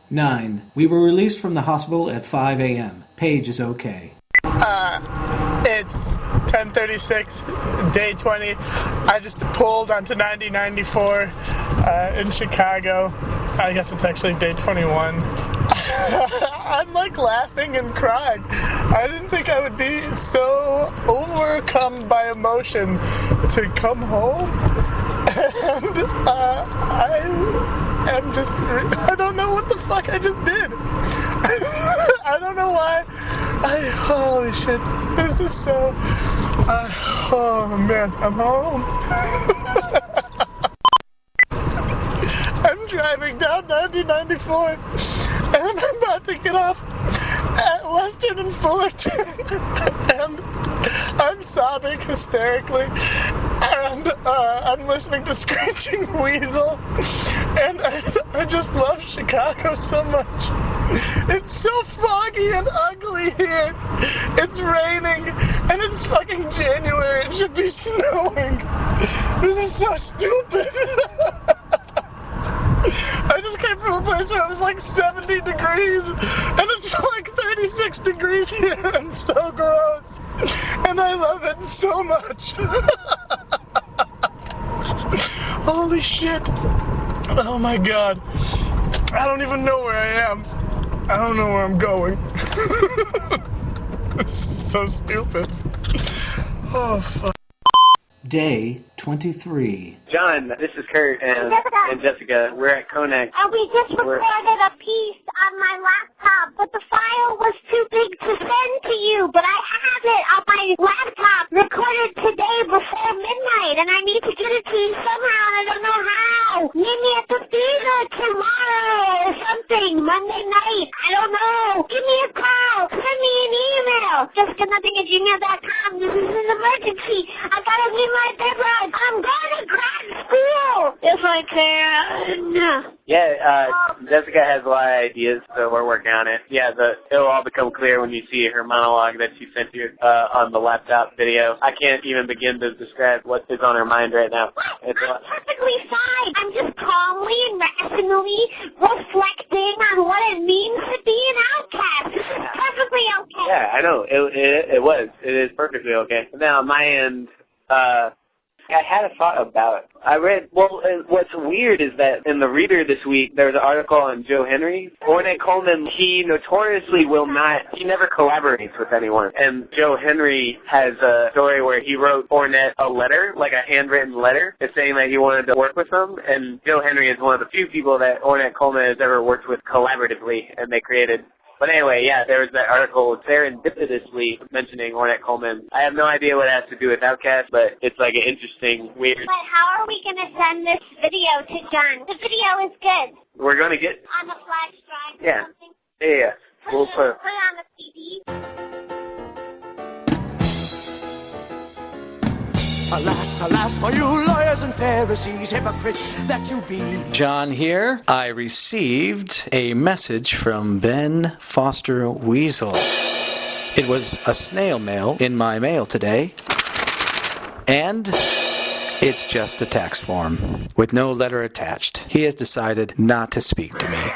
9. We were released from the hospital at 5 a.m. Paige is okay. It's 10:36, day 20. I just pulled onto 9094 in Chicago. I guess it's actually day 21. I'm like laughing and crying. I didn't think I would be so overcome by emotion to come home. And I don't know what the fuck I just did. I don't know why. Holy shit. This is so... oh man, I'm home. I'm driving down 9094 and I'm about to get off at Western and Fullerton and I'm sobbing hysterically and I'm listening to Screeching Weasel and I just love Chicago so much. It's so foggy and ugly here. It's raining and it's fucking January. It should be snowing. This is so stupid. I just came from a place where it was like 70 degrees and it's like 36 degrees here and so gross. And I love it so much. Holy shit. Oh my god. I don't even know where I am. I don't know where I'm going. This is so stupid. Oh, fuck. Day 23. John, this is Kurt and Jessica. We're at Konex. And we just recorded a piece on my laptop, but the file was too big to send to you. But I have it on my laptop recorded today before midnight, and I need to get it to you somehow, and I don't know how. Meet me at the theater tomorrow or something, Monday night. I don't know. Give me a call. Send me an email. Jessica@gmail.com. This is an emergency. I gotta meet my deadline. I'm going to grad school if I can. Yeah, Jessica has a lot of ideas, so we're working on it. Yeah, it'll all become clear when you see her monologue that she sent you on the laptop video. I can't even begin to describe what is on her mind right now. I'm perfectly fine. I'm just calmly and rationally reflecting on what it means to be an outcast. This is perfectly okay. Yeah, I know. It is perfectly okay. Now, on my end, I had a thought about it. What's weird is that in the Reader this week, there was an article on Joe Henry. Ornette Coleman, he notoriously he never collaborates with anyone. And Joe Henry has a story where he wrote Ornette a letter, like a handwritten letter, saying that he wanted to work with him. And Joe Henry is one of the few people that Ornette Coleman has ever worked with collaboratively, and they created. But anyway, yeah, there was that article serendipitously mentioning Ornette Coleman. I have no idea what it has to do with Outkast, but it's like an interesting, weird... But how are we going to send this video to John? The video is good. We're going to get... On the flash drive or Yeah. something? Yeah. We'll put it on the CD. Alas, alas, for you lawyers and Pharisees, hypocrites that you be. John here. I received a message from Ben Weasel. It was a snail mail in my mail today, and it's just a tax form with no letter attached. He has decided not to speak to me.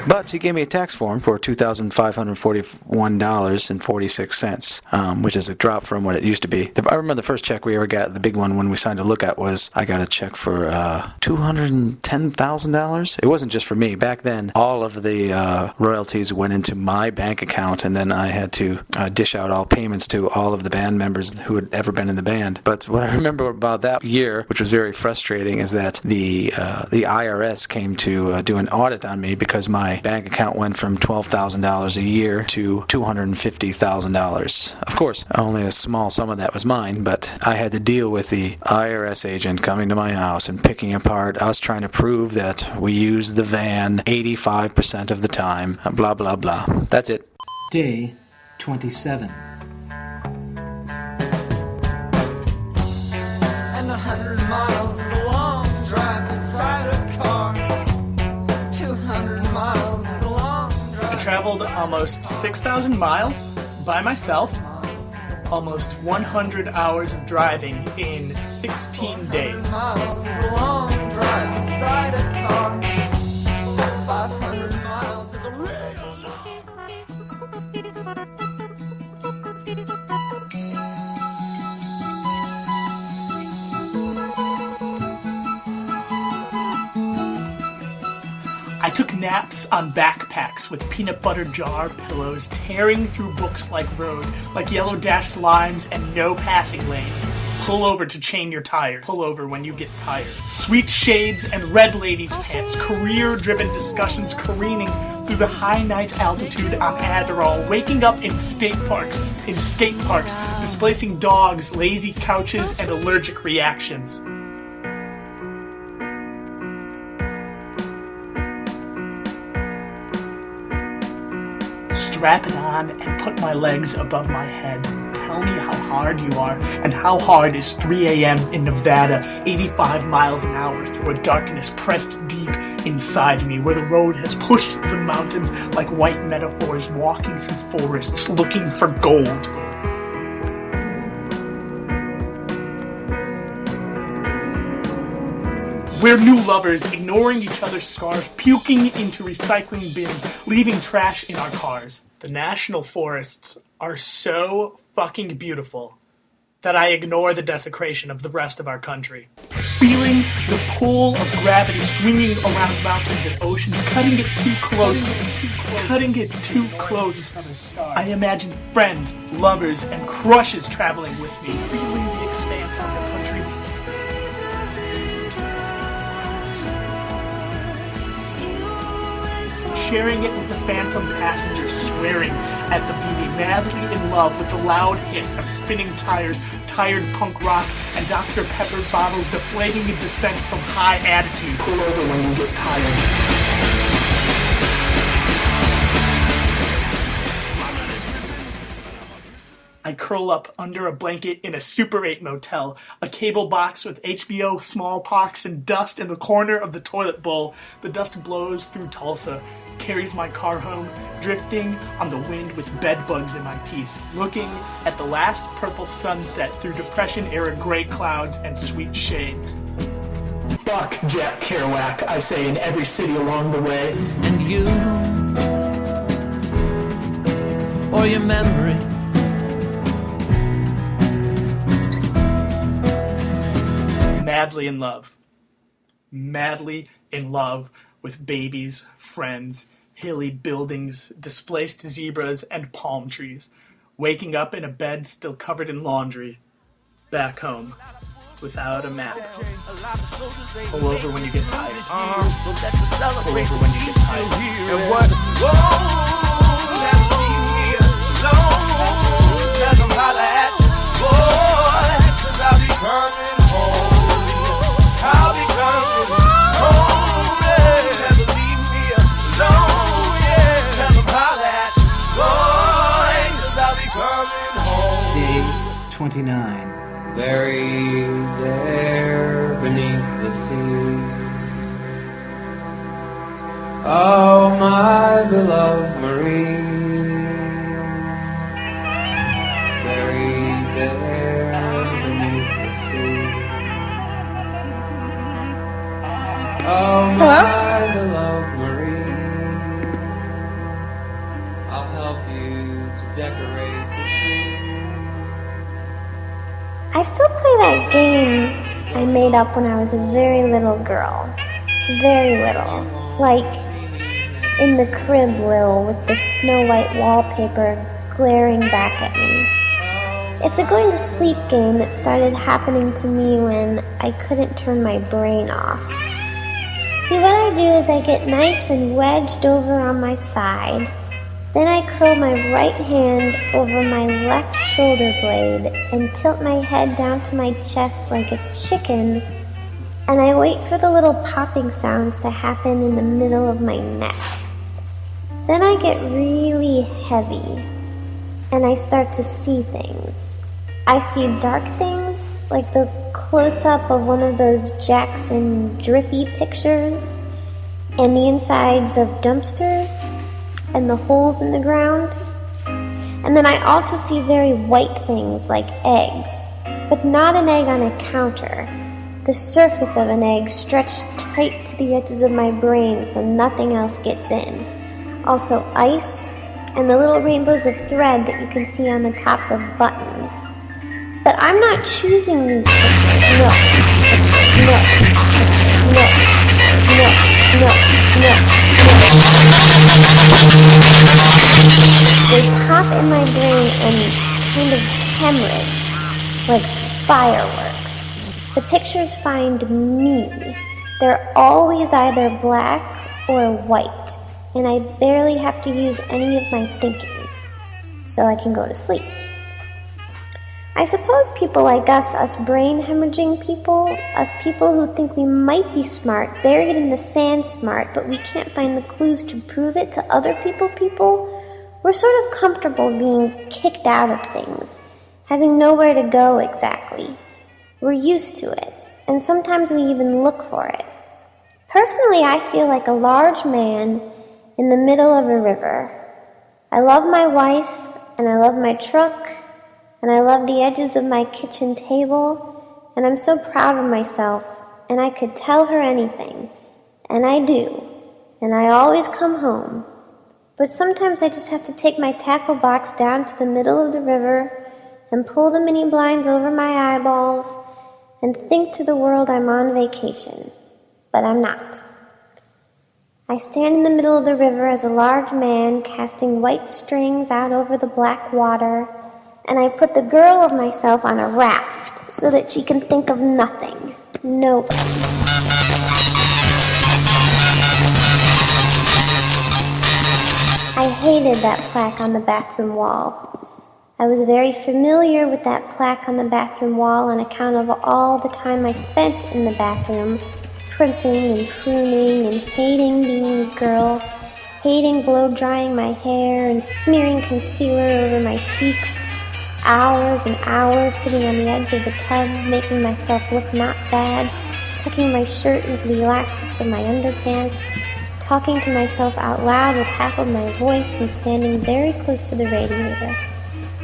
But he gave me a tax form for $2,541.46, which is a drop from what it used to be. I remember the first check we ever got, the big one when we signed a lookout, was I got a check for $210,000. It wasn't just for me. Back then, all of the royalties went into my bank account, and then I had to dish out all payments to all of the band members who had ever been in the band. But what I remember about that year, which was very frustrating, is that the IRS came to do an audit on me because my bank account went from $12,000 a year to $250,000. Of course, only a small sum of that was mine, but I had to deal with the IRS agent coming to my house and picking apart us trying to prove that we used the van 85% of the time, blah, blah, blah. That's it. Day 27. And 100 miles is a long drive inside a car. 200 miles is a long drive. I traveled almost 6,000 miles by myself, almost 100 hours of driving in 16 days. 100 miles is a long drive inside a car. 500 miles is a real long. I took naps on backpacks with peanut butter jar pillows, tearing through books like road, like yellow dashed lines and no passing lanes. Pull over to chain your tires. Pull over when you get tired. Sweet shades and red ladies' pants. Career-driven discussions careening through the high night altitude on Adderall. Waking up in skate parks. Displacing dogs, lazy couches, and allergic reactions. Strap it on and put my legs above my head. Tell me how hard you are, and how hard is 3 a.m. in Nevada, 85 miles an hour through a darkness pressed deep inside me, where the road has pushed the mountains like white metaphors, walking through forests looking for gold. We're new lovers, ignoring each other's scars, puking into recycling bins, leaving trash in our cars. The national forests are so fucking beautiful that I ignore the desecration of the rest of our country. Feeling the pull of gravity swinging around mountains and oceans, cutting it too close. I imagine friends, lovers, and crushes traveling with me, feeling the expanse of the country sharing it with the phantom passengers, swearing at the beauty, madly in love with the loud hiss of spinning tires, tired punk rock, and Dr. Pepper bottles deflating a descent from high attitudes. Pull over when you get tired. I curl up under a blanket in a Super 8 motel, a cable box with HBO, smallpox, and dust in the corner of the toilet bowl. The dust blows through Tulsa, carries my car home, drifting on the wind with bed bugs in my teeth, looking at the last purple sunset through Depression-era gray clouds and sweet shades. Fuck Jack Kerouac, I say in every city along the way. And you, or your memory, madly in love. Madly in love with babies, friends, hilly buildings, displaced zebras, and palm trees. Waking up in a bed still covered in laundry. Back home. Without a map. Pull over when you get tired. Pull over when you get tired. and what? Whoa, never leave me alone. Tell them holla at you, boy, 'cause I'll be coming home. I'll be coming home, yeah. Never leave me alone, yeah. Tell them holla at you, boy, 'cause I'll be coming home. Day 29. Buried there beneath the sea. Oh, my beloved Marie. Buried there beneath the sea. Oh, my beloved Marie. I'll help you to decorate the tree. I still play that game I made up when I was a very little girl. Very little. Like in the crib little with the Snow White wallpaper glaring back at me. It's a going to sleep game that started happening to me when I couldn't turn my brain off. See, what I do is I get nice and wedged over on my side. Then I curl my right hand over my left shoulder blade and tilt my head down to my chest like a chicken, and I wait for the little popping sounds to happen in the middle of my neck. Then I get really heavy, and I start to see things. I see dark things, like the close-up of one of those Jackson drippy pictures, and the insides of dumpsters, and the holes in the ground. And then I also see very white things like eggs, but not an egg on a counter. The surface of an egg stretched tight to the edges of my brain so nothing else gets in. Also ice, and the little rainbows of thread that you can see on the tops of buttons. But I'm not choosing these pictures. No. They pop in my brain and kind of hemorrhage, like fireworks. The pictures find me. They're always either black or white, and I barely have to use any of my thinking, so I can go to sleep. I suppose people like us brain hemorrhaging people, us people who think we might be smart, buried in the sand smart, but we can't find the clues to prove it to other people, we're sort of comfortable being kicked out of things, having nowhere to go exactly. We're used to it, and sometimes we even look for it. Personally, I feel like a large man in the middle of a river. I love my wife, and I love my truck, and I love the edges of my kitchen table, and I'm so proud of myself, and I could tell her anything, and I do, and I always come home. But sometimes I just have to take my tackle box down to the middle of the river and pull the mini blinds over my eyeballs and think to the world I'm on vacation. But I'm not. I stand in the middle of the river as a large man casting white strings out over the black water, and I put the girl of myself on a raft so that she can think of nothing. Nobody. hated that plaque on the bathroom wall. I was very familiar with that plaque on the bathroom wall on account of all the time I spent in the bathroom, primping and pruning and hating being a girl, hating blow-drying my hair and smearing concealer over my cheeks, hours and hours sitting on the edge of the tub, making myself look not bad, tucking my shirt into the elastics of my underpants, talking to myself out loud with half of my voice and standing very close to the radiator.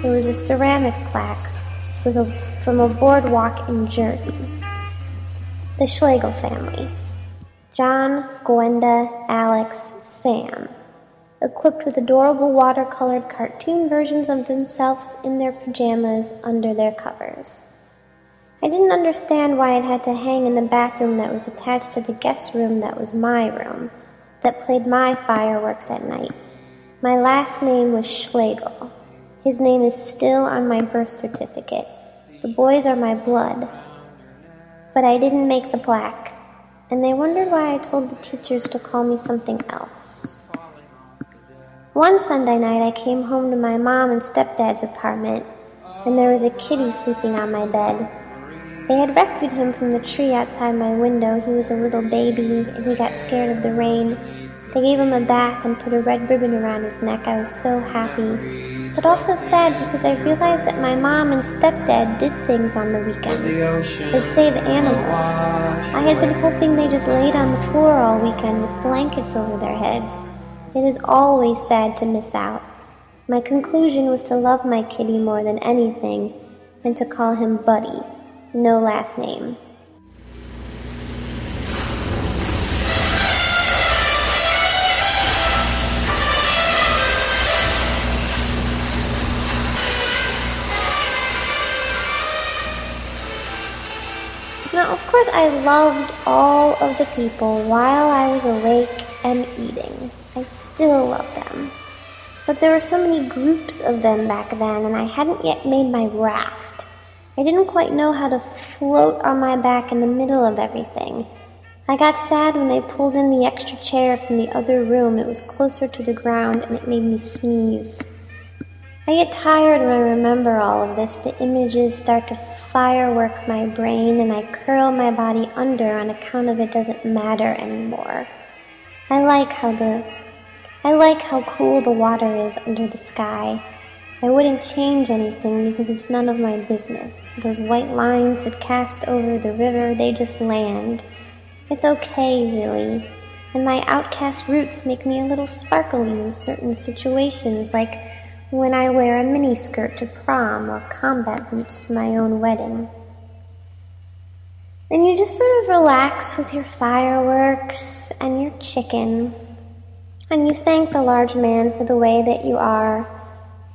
It was a ceramic plaque from a boardwalk in Jersey. The Schlegel family. John, Gwenda, Alex, Sam. Equipped with adorable watercolored cartoon versions of themselves in their pajamas under their covers. I didn't understand why it had to hang in the bathroom that was attached to the guest room that was my room, that played my fireworks at night. My last name was Schlegel. His name is still on my birth certificate. The boys are my blood. But I didn't make the plaque, and they wondered why I told the teachers to call me something else. One Sunday night I came home to my mom and stepdad's apartment, and there was a kitty sleeping on my bed. They had rescued him from the tree outside my window. He was a little baby, and he got scared of the rain. They gave him a bath and put a red ribbon around his neck. I was so happy. But also sad because I realized that my mom and stepdad did things on the weekends, like save animals. I had been hoping they just laid on the floor all weekend with blankets over their heads. It is always sad to miss out. My conclusion was to love my kitty more than anything and to call him Buddy, no last name. Now, of course, I loved all of the people while I was awake and eating. I still love them. But there were so many groups of them back then, and I hadn't yet made my raft. I didn't quite know how to float on my back in the middle of everything. I got sad when they pulled in the extra chair from the other room. It was closer to the ground, and it made me sneeze. I get tired when I remember all of this. The images start to firework my brain, and I curl my body under on account of it doesn't matter anymore. I like how cool the water is under the sky. I wouldn't change anything because it's none of my business. Those white lines that cast over the river, they just land. It's okay, really. And my outcast roots make me a little sparkly in certain situations, like when I wear a miniskirt to prom or combat boots to my own wedding. And you just sort of relax with your fireworks and your chicken, and you thank the large man for the way that you are,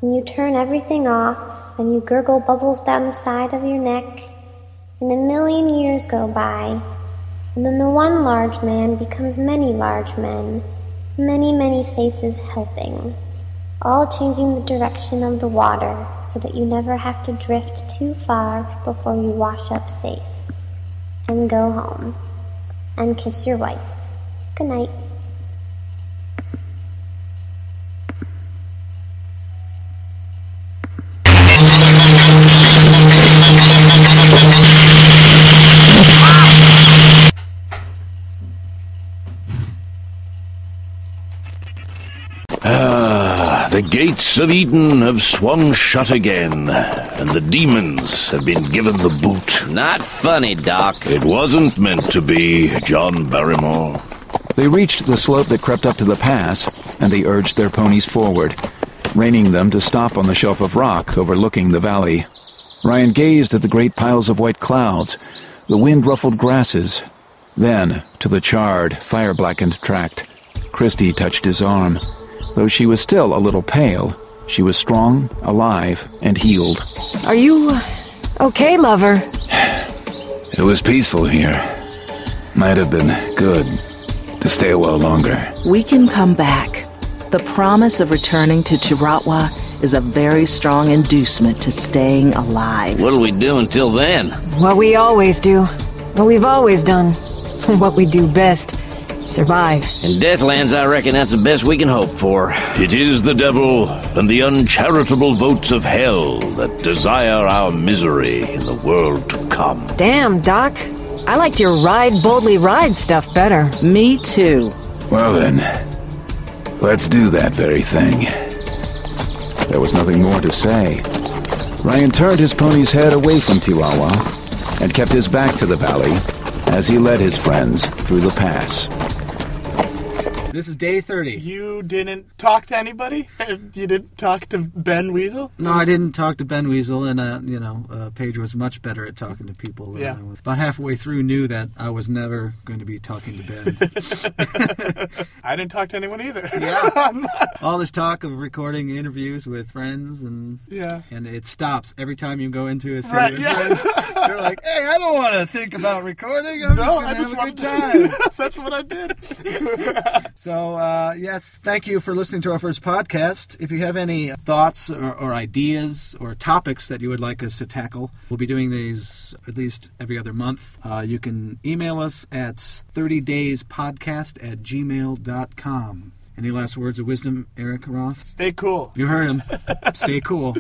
and you turn everything off, and you gurgle bubbles down the side of your neck, and a million years go by, and then the one large man becomes many large men, many, many faces helping, all changing the direction of the water so that you never have to drift too far before you wash up safe, and go home, and kiss your wife. Good night. The gates of Eden have swung shut again, and the demons have been given the boot. Not funny, Doc. It wasn't meant to be, John Barrymore. They reached the slope that crept up to the pass, and they urged their ponies forward, reining them to stop on the shelf of rock overlooking the valley. Ryan gazed at the great piles of white clouds, the wind-ruffled grasses, then to the charred, fire-blackened tract. Christy touched his arm. Though she was still a little pale, she was strong, alive, and healed. Are you okay, lover? It was peaceful here. Might have been good to stay a while longer. We can come back. The promise of returning to Chiratwa is a very strong inducement to staying alive. What'll we do until then? What we always do. What we've always done. What we do best. survive. In Deathlands, I reckon that's the best we can hope for. It is the devil and the uncharitable votes of hell that desire our misery in the world to come. Damn, Doc. I liked your Ride Boldly Ride stuff better. Me too. Well then, let's do that very thing. There was nothing more to say. Ryan turned his pony's head away from Chihuahua and kept his back to the valley as he led his friends through the pass. This is day 30. You didn't talk to anybody? You didn't talk to Ben Weasel? No, I didn't talk to Ben Weasel, and Pedro was much better at talking to people. Yeah. About halfway through, knew that I was never going to be talking to Ben. I didn't talk to anyone either. Yeah. All this talk of recording interviews with friends, and it stops every time you go into a set with friends. They're like, hey, I don't want to think about recording. I'm just going to have a good time. That's what I did. So, yes, thank you for listening to our first podcast. If you have any thoughts or ideas or topics that you would like us to tackle, we'll be doing these at least every other month. You can email us at 30dayspodcast@gmail.com. Any last words of wisdom, Eric Roth? Stay cool. You heard him. Stay cool.